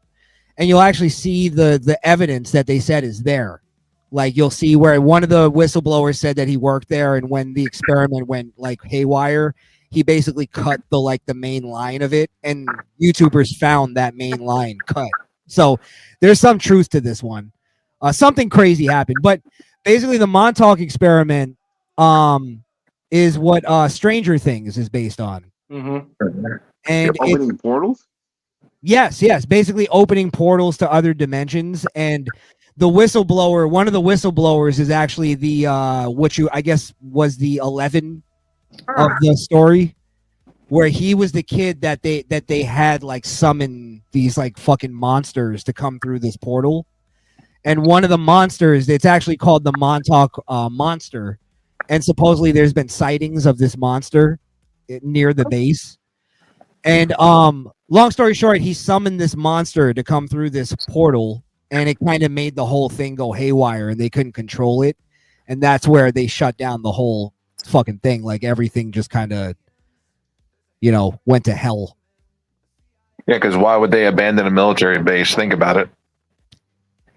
and you'll actually see the evidence that they said is there. Like you'll see where one of the whistleblowers said that he worked there, and when the experiment went like haywire, he basically cut the main line of it, and YouTubers found that main line cut. So there's some truth to this one. Something crazy happened, but basically the Montauk experiment is what Stranger Things is based on. Mm-hmm. And opening portals? Yes, basically opening portals to other dimensions. And the whistleblower, one of the whistleblowers is actually the I guess was the 11 of the story, where he was the kid that they had like summon these like fucking monsters to come through this portal. And one of the monsters, it's actually called the Montauk monster, and supposedly there's been sightings of this monster near the base. And long story short, he summoned this monster to come through this portal, and it kind of made the whole thing go haywire, and they couldn't control it. and that's where they shut down the whole fucking thing. Like everything just kind of, went to hell. Yeah, because why would they abandon a military base? Think about it.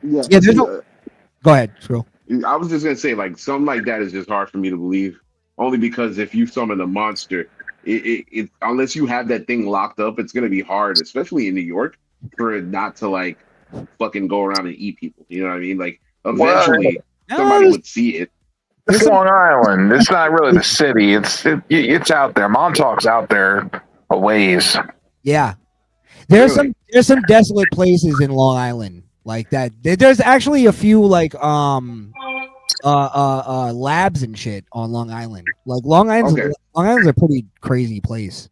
Yeah, Yeah, go ahead, Screw. I was just gonna say, like, something like that is just hard for me to believe. Only because if you summon a monster, it unless you have that thing locked up, it's gonna be hard, especially in New York, for it not to like fucking go around and eat people. You know what I mean? Like, eventually somebody would see it. It's Long Island. It's not really the city. It's out there. Montauk's out there a ways. Yeah, there's some desolate places in Long Island like that. There's actually a few like labs and shit on Long Island. Like Long Island's a pretty crazy place.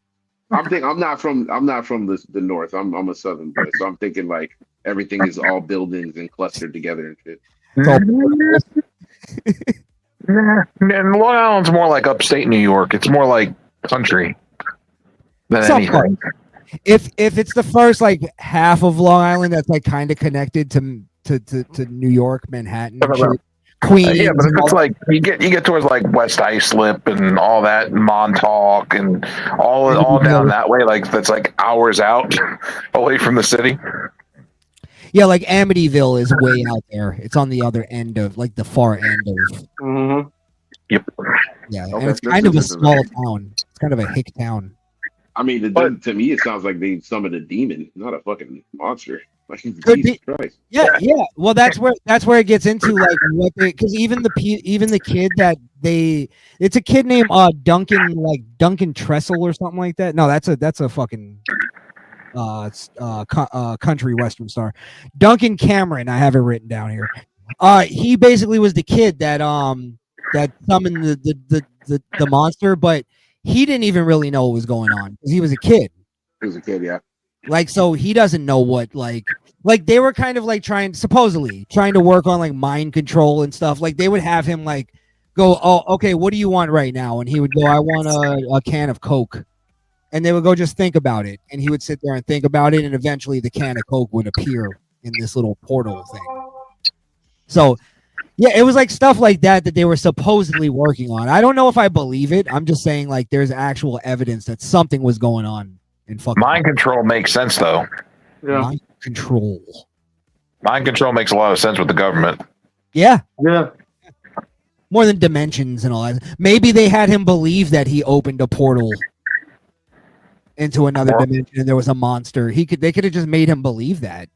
I'm not from the north. I'm a southern boy, so I'm thinking like everything is all buildings and clustered together and shit. And Long Island's more like upstate New York. It's more like country than anything. If it's the first like half of Long Island that's like kind of connected to New York, Manhattan, Queens. Yeah, but it's like you get towards like West Islip and all that, Montauk and all down that way. Like that's like hours out away from the city. Yeah, like Amityville is way out there. It's on the other end of like the far end of. Mm-hmm. Yep. Yeah, and it's kind of a small town. It's kind of a hick town. I mean, to me, it sounds like they summoned a demon, not a fucking monster. Like, Jesus Christ. Yeah. Well, that's where it gets into like what because even the kid that it's a kid named Duncan Tressel or something like that. No, that's a fucking country western star. Duncan Cameron, I have it written down here. He basically was the kid that summoned the monster, but he didn't even really know what was going on because he was a kid. He was a kid, yeah. Like, so he doesn't know what like they were kind of like supposedly trying to work on like mind control and stuff. Like they would have him like go, oh, okay, what do you want right now? And he would go, I want a can of Coke. And they would go, just think about it. And he would sit there and think about it. And eventually the can of Coke would appear in this little portal thing. So yeah, it was like stuff like that they were supposedly working on. I don't know if I believe it. I'm just saying like there's actual evidence that something was going on in fucking mind control makes sense though. Yeah. Mind control. Mind control makes a lot of sense with the government. Yeah. Yeah. More than dimensions and all that. Maybe they had him believe that he opened a portal into another dimension and there was a monster. They could have just made him believe that.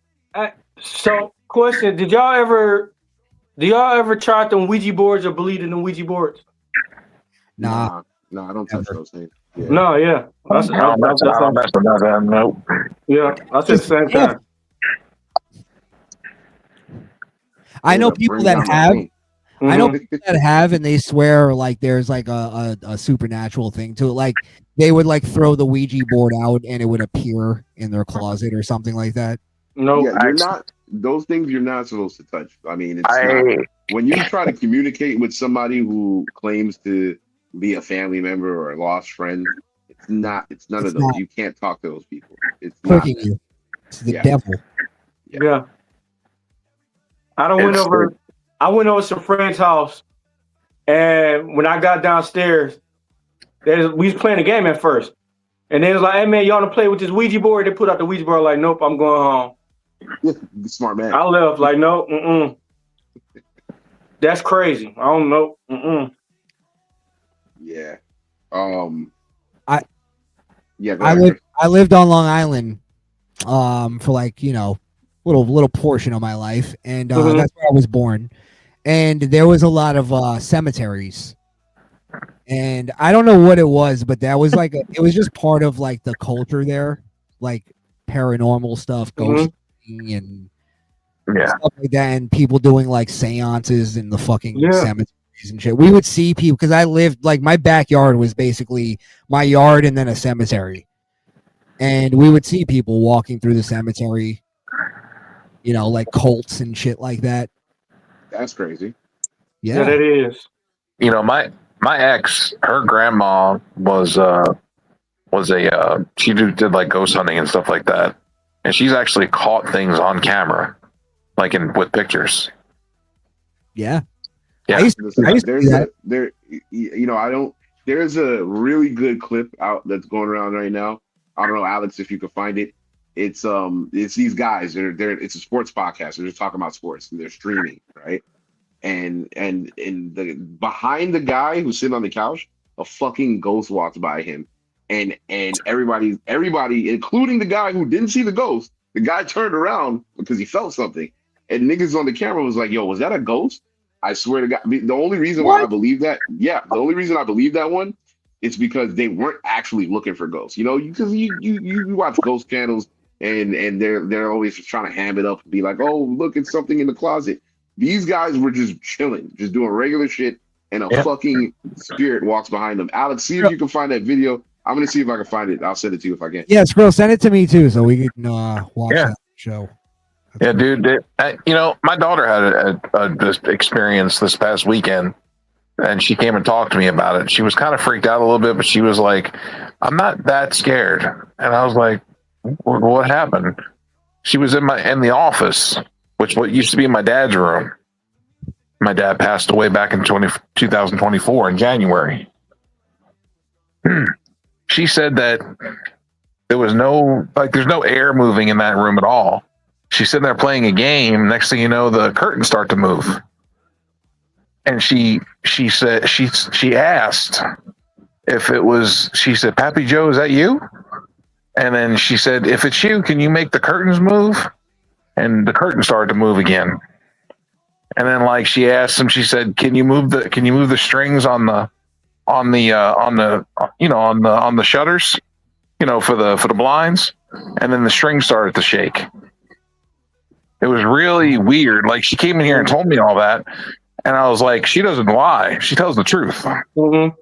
So, question: do y'all ever try them Ouija boards or believe in the Ouija boards? Nah, I don't touch those things. Yeah. No, yeah. That's Nope. Yeah, that's at the same time. I know people that have. I know people that have, and they swear like there's like a supernatural thing to it. Like they would like throw the Ouija board out and it would appear in their closet or something like that. No, yeah, you're not. Those things you're not supposed to touch. I mean, it's not, when you try to communicate with somebody who claims to be a family member or a lost friend. It's none of those. You can't talk to those people. It's not. You. It's the devil. Yeah. I went over to some friend's house, and when I got downstairs, we was playing a game at first, and they was like, "Hey man, y'all wanna play with this Ouija board?" They put out the Ouija board. Like, nope, I'm going home. Smart man. I left. Like, no, that's crazy. I don't know. Yeah. I lived on Long Island for like, little portion of my life, and that's where I was born. And there was a lot of cemeteries. And I don't know what it was, but that was like it was just part of like the culture there, like paranormal stuff, ghost and stuff like that, and people doing like seances in the fucking cemeteries and shit. We would see people because I lived like my backyard was basically my yard and then a cemetery, and we would see people walking through the cemetery, like cults and shit like that. That's crazy. Yeah, it is. My ex, her grandma was she did like ghost hunting and stuff like that, and she's actually caught things on camera, like with pictures. Yeah. Yeah. I used to do that. There's a really good clip out that's going around right now. I don't know, Alex, if you could find it. It's these guys. It's a sports podcast. They're just talking about sports and they're streaming, right? And the behind the guy who's sitting on the couch, a fucking ghost walks by him, and everybody, including the guy who didn't see the ghost, the guy turned around because he felt something, and niggas on the camera was like, "Yo, was that a ghost?" I swear to God, the only reason why I believe that, the only reason I believe that one is because they weren't actually looking for ghosts. You know, because you watch ghost channels and they're always just trying to ham it up and be like, "Oh, look, it's something in the closet." These guys were just chilling, just doing regular shit, and a fucking spirit walks behind them. Alex, see if you can find that video. I'm gonna see if I can find it. I'll send it to you if I can. Yeah, Skrill, send it to me too, so we can watch that show. That's dude. My daughter had this experience this past weekend, and she came and talked to me about it. She was kind of freaked out a little bit, but she was like, "I'm not that scared." And I was like, "What happened?" She was in the office, what used to be my dad's room. My dad passed away back in 2024 in January. She said that there's no air moving in that room at all. She's sitting there playing a game. Next thing you know, the curtains start to move. And she said she asked if it was. She said, "Pappy Joe, is that you?" And then she said, "If it's you, can you make the curtains move?" And the curtain started to move again. And then she asked him, she said, "Can you move the strings on the shutters, for the blinds?" And then the strings started to shake. It was really weird. She came in here and told me all that, and I was like, she doesn't lie. She tells the truth. Mm-hmm.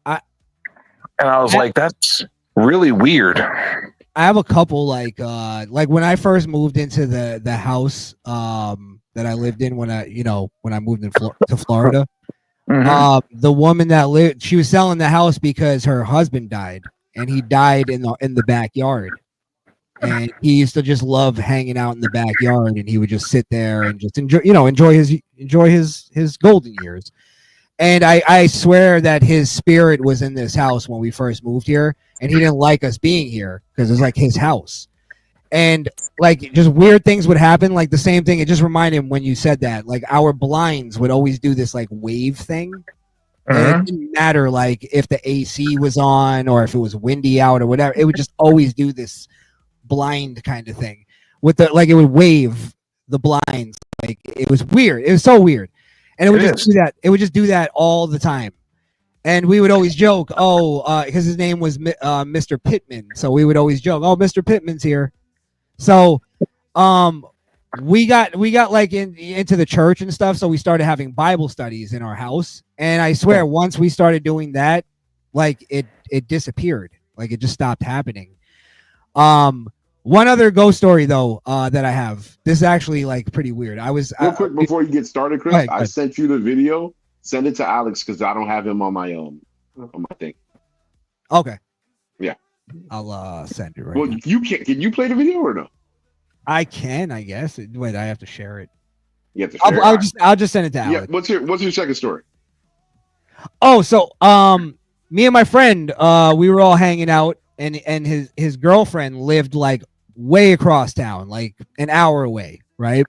And I was like, that's really weird. I have a couple like when I first moved into the house that I lived in when I moved to Florida. Mm-hmm. The woman that lived, she was selling the house because her husband died, and he died in the backyard. And he used to just love hanging out in the backyard, and he would just sit there and just enjoy his golden years. And I swear that his spirit was in this house when we first moved here, and he didn't like us being here because it's like his house. And just weird things would happen, like the same thing. It just reminded him when you said that, our blinds would always do this wave thing. And it didn't matter if the AC was on or if it was windy out or whatever. It would just always do this blind kind of thing with it would wave the blinds. It was weird. It was so weird. And it would just do that. It would just do that all the time. And we would always joke, because his name was Mr. Pittman. So we would always joke, "Oh, Mr. Pittman's here." So we got into the church and stuff. So we started having Bible studies in our house. And I swear, once we started doing that, it disappeared. It just stopped happening. One other ghost story though that I have. This is actually pretty weird. Real quick before you get started, Chris. I sent you the video. Send it to Alex because I don't have him on my thing. Okay. Yeah. I'll send it right. Well, now. you can you play the video or no? I can, I guess. Wait, I have to share it. You have to share I'll just send it to Alex. Yeah. What's your second story? Oh, so me and my friend, we were all hanging out, and his girlfriend lived way across town, an hour away, right?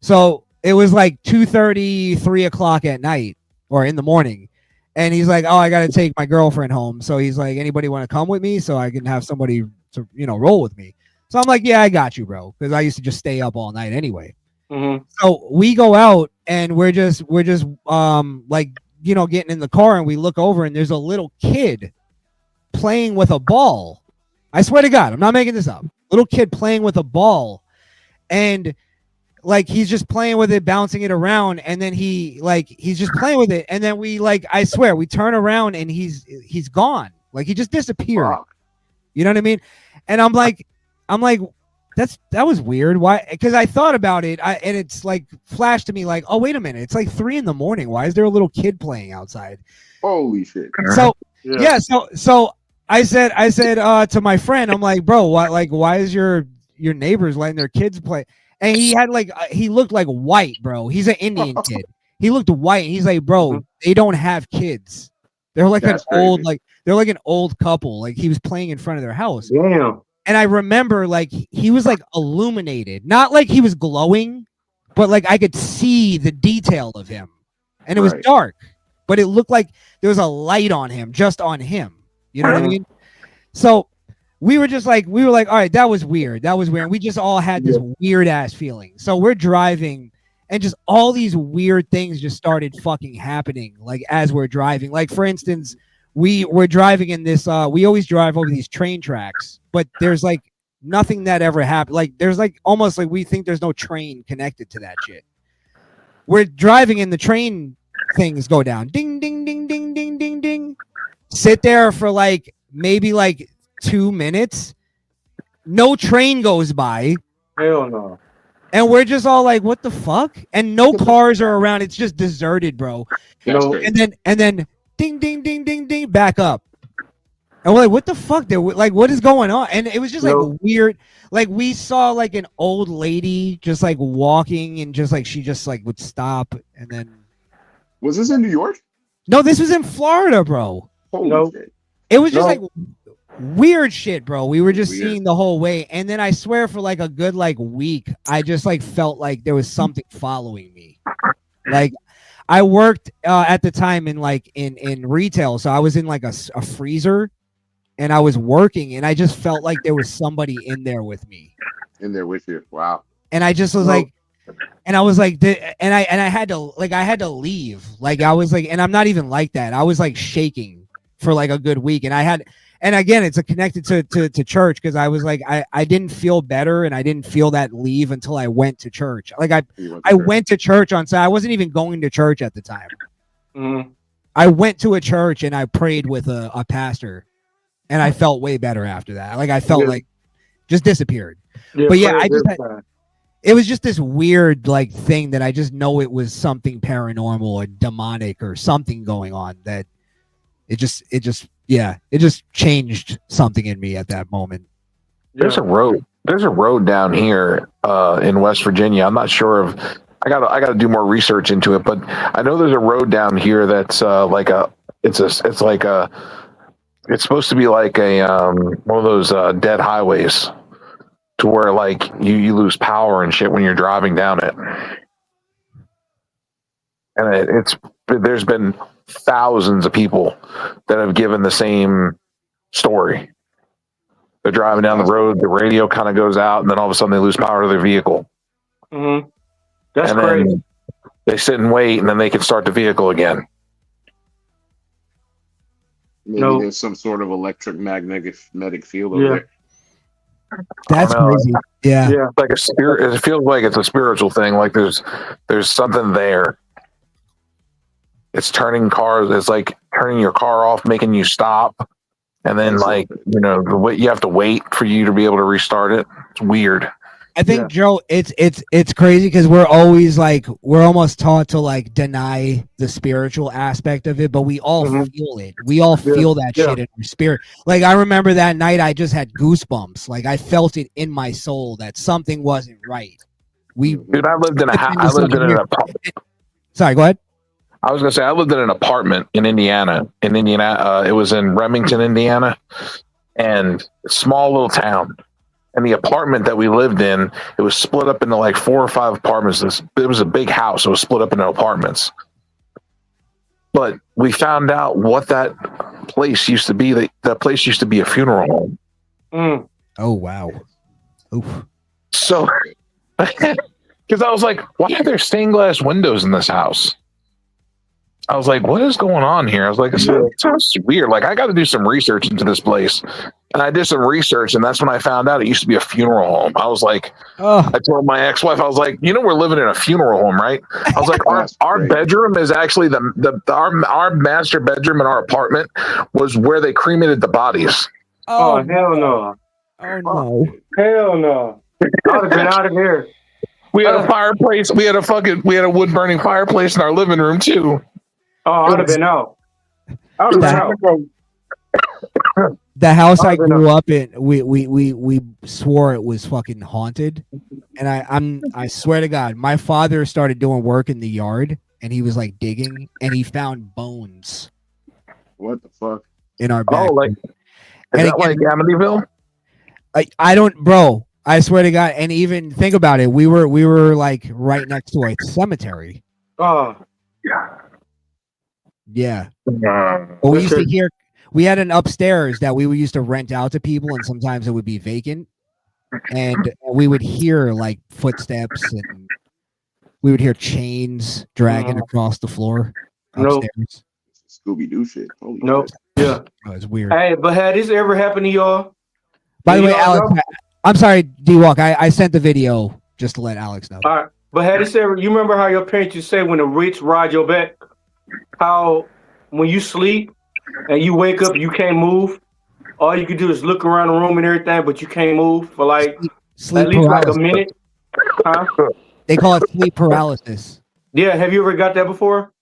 So it was 2:30, 3 o'clock at night or in the morning. And he's like, "Oh, I got to take my girlfriend home." So he's like, "Anybody want to come with me so I can have somebody to, roll with me?" So I'm like, "Yeah, I got you, bro." Because I used to just stay up all night anyway. Mm-hmm. So we go out and we're just getting in the car, and we look over and there's a little kid playing with a ball. I swear to God, I'm not making this up. Little kid playing with a ball, and he's just playing with it, bouncing it around, and then he's just playing with it, and then we I swear we turn around and he's gone. He just disappeared. Wow. You know what I mean? And I'm like that was weird. Why? Because I thought about it, and it's flashed to me oh, wait a minute, it's 3 a.m. Why is there a little kid playing outside? Holy shit! So so I said to my friend, I'm like, "Bro, why is your neighbors letting their kids play?" And he had he looked like white, bro. He's an Indian kid. He looked white. He's like, bro, they don't have kids. They're like That's they're like an old couple. Like he was playing in front of their house. Damn. And I remember like he was like illuminated, not like he was glowing, but like I could see the detail of him. And it was dark, but it looked like there was a light on him, just on him. You know what I mean? So we were like, all right, that was weird. That was weird. And we just all had this weird ass feeling. So we're driving and just all these weird things just started fucking happening. Like as we're driving, like for instance, we were driving in this, we always drive over these train tracks, but there's like nothing that ever happened. Like there's like almost like we think there's no train connected to that shit. We're driving and the train things go down. Ding, ding, ding, ding, ding, ding, ding. Sit there for like maybe like 2 minutes. No train goes by. Hell no. And we're just all like, what the fuck? And no cars are around. It's just deserted, bro. And then ding, ding, ding, ding, ding, back up. And we're like, what the fuck? Like, what is going on? And it was just like weird. Like we saw like an old lady just like walking and just like she just like would stop and then. Was this in New York? No, this was in Florida, bro. Holy shit. It was just like weird shit, bro. We were just seeing the whole way. And then I swear for like a good like week, I just like felt like there was something following me. Like I worked at the time in like in retail. So I was in like a freezer and I was working and I just felt like there was somebody in there with me. In there with you. Wow. And I just was like, and I was like, and I had to leave. Like I was like, and I'm not even like that. I was like shaking for like a good week. And I had, and again, it's connected to church because I was like, I didn't feel better and I didn't feel that leave until I went to church. Like I went to church on Saturday. I wasn't even going to church at the time. Mm-hmm. I went to a church and I prayed with a pastor and I felt way better after that. Like I felt like just disappeared. But yeah, I just it was just this weird like thing that I just know it was something paranormal or demonic or something going on that it just changed something in me at that moment. There's a road down here in West Virginia. I'm not sure of. I gotta do more research into it, but I know there's a road down here that's it's supposed to be like a one of those dead highways to where like you lose power and shit when you're driving down it. And there's been thousands of people that have given the same story. They're driving down the road, the radio kind of goes out, and then all of a sudden they lose power to their vehicle. Mm-hmm. That's crazy. They sit and wait, and then they can start the vehicle again. Maybe there's some sort of electromagnetic field over there. That's crazy. Yeah. Yeah. Like a spirit. It feels like it's a spiritual thing. Like there's something there. It's turning cars. It's like turning your car off, making you stop, and then you have to wait for you to be able to restart it. It's weird. I think Joe, it's crazy because we're almost taught to like deny the spiritual aspect of it, but we all feel it. We all feel that shit in our spirit. Like I remember that night, I just had goosebumps. Like I felt it in my soul that something wasn't right. Dude, I lived in an apartment. Sorry, go ahead. I was gonna say I lived in an apartment in Indiana. It was in Remington, Indiana, and small little town. And the apartment that we lived in, it was split up into like 4 or 5 apartments. It was a big house. It was split up into apartments. But we found out what that place used to be. That place used to be a funeral home. Mm. Oh, wow. Oof. So, because I was like, why are there stained glass windows in this house? I was like, what is going on here? I was like, it sounds weird. Like, I got to do some research into this place. And I did some research, and that's when I found out it used to be a funeral home. I was like, I told my ex-wife, I was like, we're living in a funeral home, right? I was like, our bedroom is actually our master bedroom in our apartment was where they cremated the bodies. Oh, hell no. Oh, no. Hell no. I would have been out of here. We had a fireplace. We had a wood-burning fireplace in our living room, too. Oh, I would have been out. I would have been out. The house I grew up in, we swore it was fucking haunted, and I swear to God, my father started doing work in the yard, and he was like digging, and he found bones What the fuck? in our Oh, back. like is And that like Amityville? I don't, bro. I swear to God. And even think about it. We were like right next to a cemetery. Oh, Yeah. But we used to hear. We had an upstairs that we used to rent out to people, and sometimes it would be vacant, and we would hear like footsteps, and we would hear chains dragging across the floor Nope. upstairs. Scooby Doo shit. Holy nope. shit. Yeah. Oh, it's weird. Hey, but had this ever happened to y'all? By the Do way, y'all Alex, know? I'm sorry, D-Walk. I sent the video just to let Alex know. All right. But had this ever, you remember how your parents used to say when the rich ride your back? How when you sleep and you wake up, you can't move. All you can do is look around the room and everything, but you can't move for like Sleep at least paralysis. like a minute. Huh? They call it sleep paralysis. Yeah. Have you ever got that before?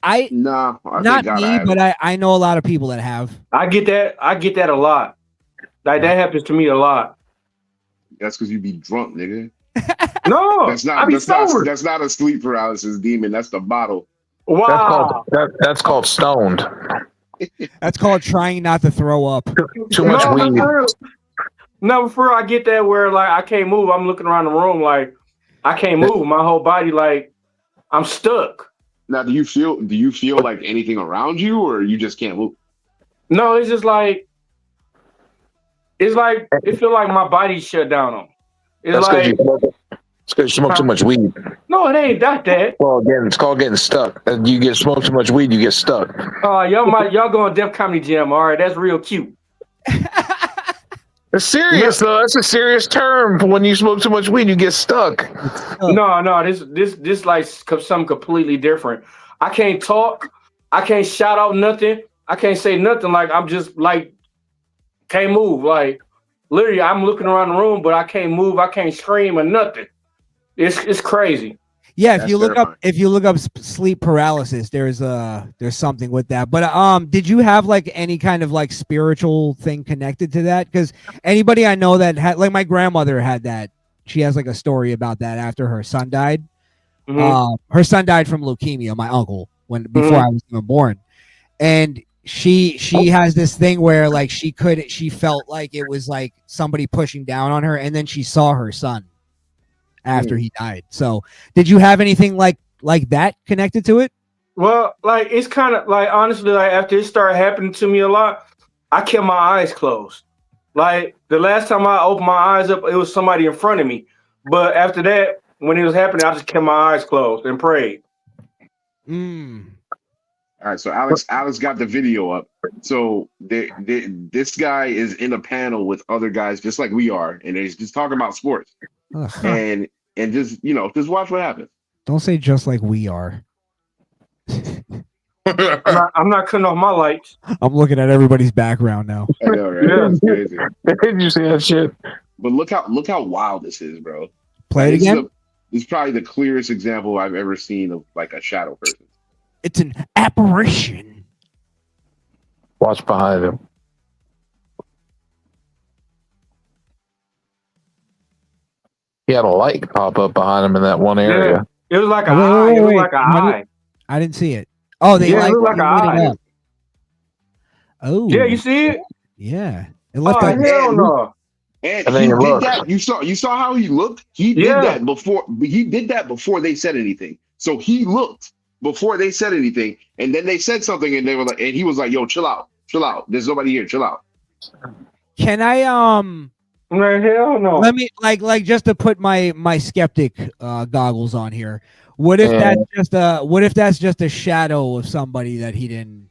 Nah, I Not thank God I me, haven't. but I know a lot of people that have. I get that. I get that a lot. Like that happens to me a lot. That's because you be drunk, nigga. No, That's I not be that's not sober. that's not a sleep paralysis demon. That's the bottle. Wow. That's called stoned. That's called trying not to throw up. Too much No, weed. for real. No, for real, I get that where like I can't move. I'm looking around the room like I can't move. My whole body like I'm stuck. Now, do you feel like anything around you, or you just can't move? No, it's just like it feels like my body's shut down on. It's That's like because you smoke too much weed. no, it ain't that. Well, again, it's called getting stuck. You get smoke too much weed, you get stuck. Y'all going Def Comedy Jam. All right, that's real cute. It's serious though. That's a serious term. When you smoke too much weed, you get stuck. No, this like something completely different. I can't talk. I can't shout out nothing. I can't say nothing. Like I'm just like can't move. Like literally, I'm looking around the room, but I can't move. I can't scream or nothing. It's crazy. Yeah, That's terrifying. if you look up sleep paralysis, there's something with that. But did you have like any kind of like spiritual thing connected to that? Because anybody I know that had, like my grandmother had that. She has like a story about that after her son died. Mhm. Her son died from leukemia. My uncle before I was even born, and she has this thing where like she felt like it was like somebody pushing down on her, and then she saw her son after he died. So did you have anything like that connected to it? Well, like it's kind of like honestly, like after it started happening to me a lot, I kept my eyes closed. Like the last time I opened my eyes up, it was somebody in front of me. But after that, when it was happening, I just kept my eyes closed and prayed. Mm. All right, so Alex got the video up. So this guy is in a panel with other guys just like we are, and they're just talking about sports. Ugh. And just just watch what happens. Don't say just like we are. I'm not cutting off my lights. I'm looking at everybody's background now. I know, right? Yeah. It's crazy. Did you see that shit? But look how wild this is, bro. Play it This again. This is probably the clearest example I've ever seen of like a shadow person. It's an apparition. Watch behind him. He had a light pop up behind him in that one area. It was like an Wait, eye. wait, It was wait. like an eye. I didn't see it. Oh, they Yeah, it looked like they an lit it eye. up. Oh, Yeah, you see it? yeah. It Oh looked like hell no! And And then he you did look. that. You saw how he looked. He did Yeah. that before. He did that before they said anything. So he looked before they said anything, and then they said something, and they were like, and he was like, "Yo, chill out. There's nobody here. Chill out." Can I Man, hell no. let me like just to put my skeptic goggles on here. What if that's just a shadow of somebody that he didn't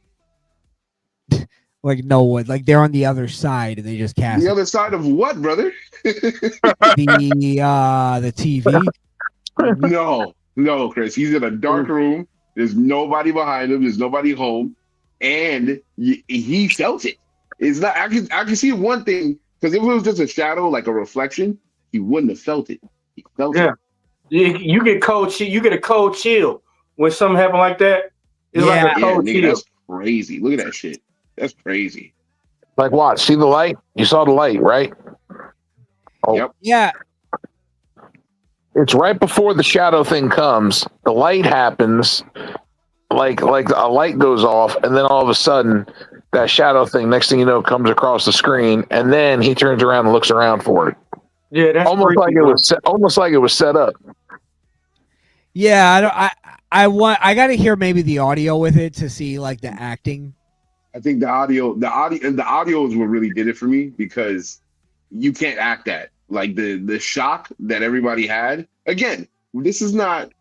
like know what, like they're on the other side and they just cast The other side of what, brother? the TV. No, Chris. He's in a dark room. There's nobody behind him. There's nobody home, and he felt it. It's not. I can see one thing, because if it was just a shadow, like a reflection, he wouldn't have felt it. He felt Yeah. it. You get cold. You get a cold chill when something happen like that. It's like Yeah. a Yeah, cold nigga, chill. that's crazy. Look at that shit. That's crazy. Like, watch. See the light? You saw the light, right? Oh, Yep. Yeah. it's right before the shadow thing comes. The light happens, like a light goes off, and then all of a sudden, that shadow thing, next thing you know, comes across the screen, and then he turns around and looks around for it. Yeah, that's almost freaky, like it was almost like it was set up. Yeah, I got to hear maybe the audio with it to see like the acting. I think the audio is what really did it for me, because you can't act that. Like the shock that everybody had. Again, this is not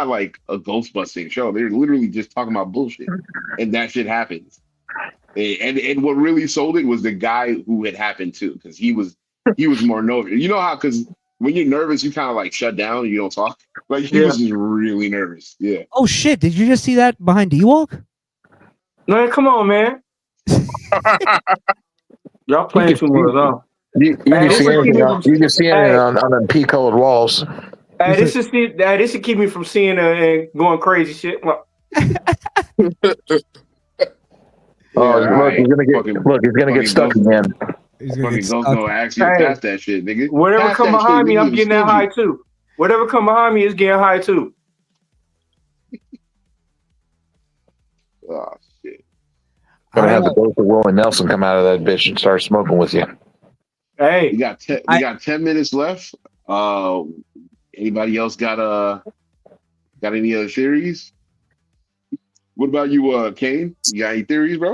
like a ghost busting show. They're literally just talking about bullshit, and that shit happens. And what really sold it was the guy who it happened to, because he was more nervous. You know how, because when you're nervous, you kind of like shut down and you don't talk. Like he was just really nervous. Yeah. Oh shit! Did you just see that behind D-Walk? No, come on, man. Y'all playing too much, huh? You can see anything on the pea-colored walls. Hey, this should keep me from seeing and going crazy shit. He's gonna get stuck again. He's gonna get stuck. No, actually, pass that shit, nigga. Whatever come behind me, I'm getting that high too. Whatever come behind me is getting high too. Oh shit! Gonna have the ghost of Willie Nelson come out of that bitch and start smoking with you. Hey, we got 10 minutes left. Anybody else got any other theories? What about you, Kane? You got any theories, bro?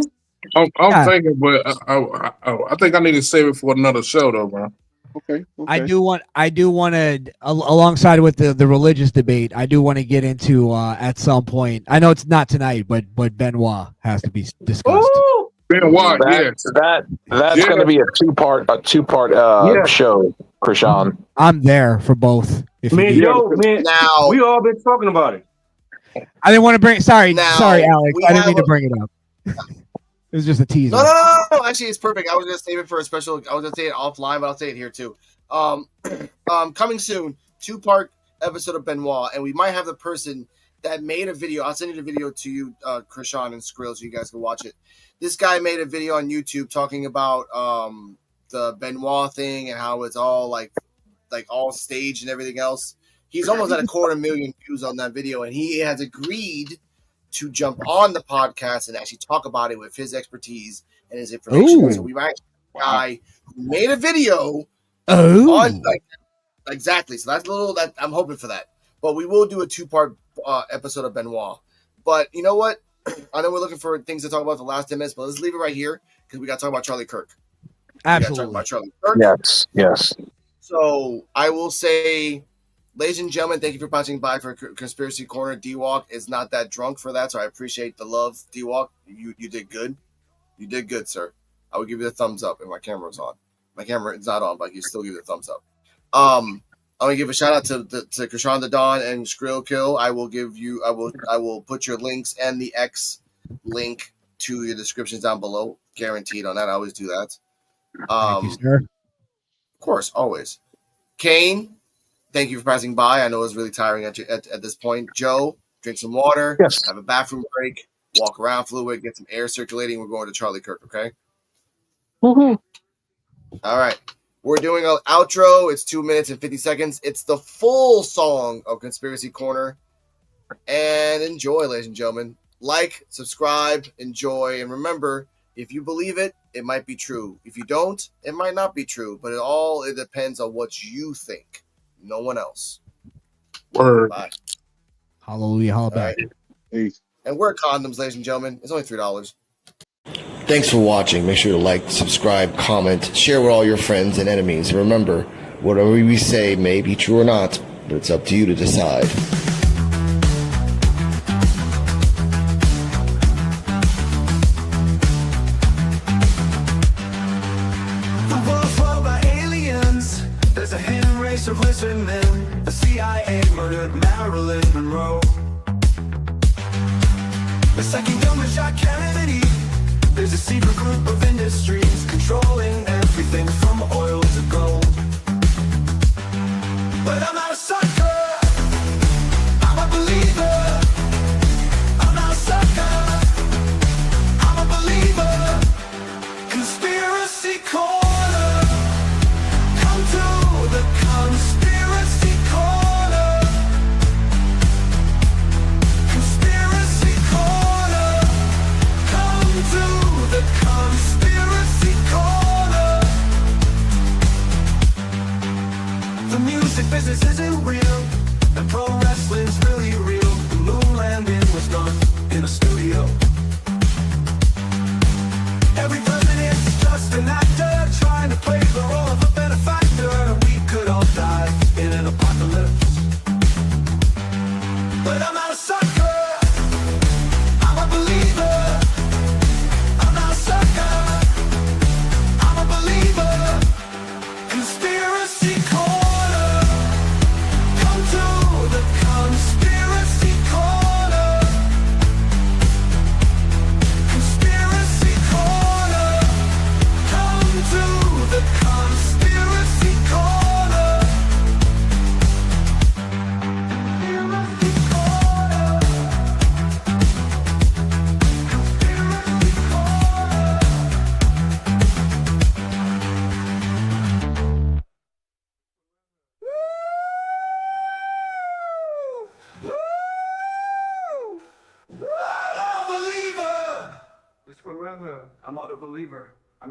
I'm thinking, but I think I need to save it for another show, though, bro. Okay. I do want to, alongside with the religious debate, I do want to get into at some point. I know it's not tonight, but Benoit has to be discussed. Ooh! Benoit, that's going to be a two-part show, Krishan. I'm there for both. Man, now we all been talking about it. I didn't want to bring. Sorry, Alex. I didn't mean to bring it up. It was just a teaser. No. Actually, it's perfect. I was gonna save it for a special. I was gonna say it offline, but I'll say it here too. Coming soon, 2-part episode of Benoit, and we might have the person that made a video. I'll send you the video to you, Krishan and Skrill, so you guys can watch it. This guy made a video on YouTube talking about the Benoit thing and how it's all like all staged and everything else. He's almost at 250,000 views on that video, and he has agreed to jump on the podcast and actually talk about it with his expertise and his information. Ooh. So we might have a guy who made a video on exactly. So that's that I'm hoping for that. But we will do a 2-part episode of Benoit. But you know what? I know we're looking for things to talk about the last 10 minutes, but let's leave it right here because we got to talk about Charlie Kirk. Absolutely. Talk about Charlie Kirk. Yes. So I will say, ladies and gentlemen, thank you for passing by for Conspiracy Corner. D-Walk is not that drunk for that, so I appreciate the love. D-Walk, you did good. You did good, sir. I would give you the thumbs up if my camera was on. My camera is not on, but you still give you the thumbs up. I'm gonna give a shout out to Krishan the Don and Skrill Kill. I will put your links and the X link to your descriptions down below. Guaranteed on that. I always do that. Thank you, sir. Of course, always. Kane, thank you for passing by. I know it's really tiring at this point. Joe, drink some water. Yes. Have a bathroom break. Walk around fluid. Get some air circulating. We're going to Charlie Kirk, okay? Woohoo. All right. We're doing an outro. It's 2 minutes and 50 seconds. It's the full song of Conspiracy Corner. And enjoy, ladies and gentlemen. Like, subscribe, enjoy. And remember, if you believe it, it might be true. If you don't, it might not be true. But it depends on what you think. No one else. Word. Bye. Hallelujah. Holla back. Right. Peace. And wear condoms, ladies and gentlemen. It's only $3. Thanks for watching. Make sure to like, subscribe, comment, share with all your friends and enemies. And remember, whatever we say may be true or not, but it's up to you to decide. The world's ruled by aliens. There's a hidden race of lizard men. The CIA murdered Marilyn Monroe. The second gunman shot Kennedy. There's a secret group of industries controlling everything from oil to gold. But I'm not a sucker. I'm a believer. I'm not a sucker. I'm a believer. Conspiracy Corner. Come to the Conspiracy Corner.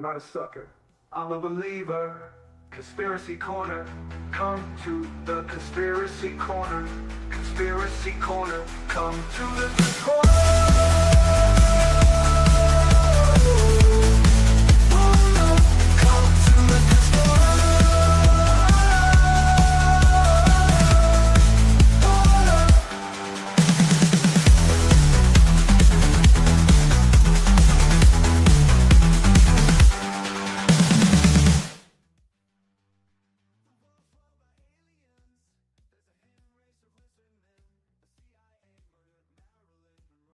I'm not a sucker. I'm a believer. Conspiracy corner. Come to the conspiracy corner. Conspiracy corner. Come to the corner.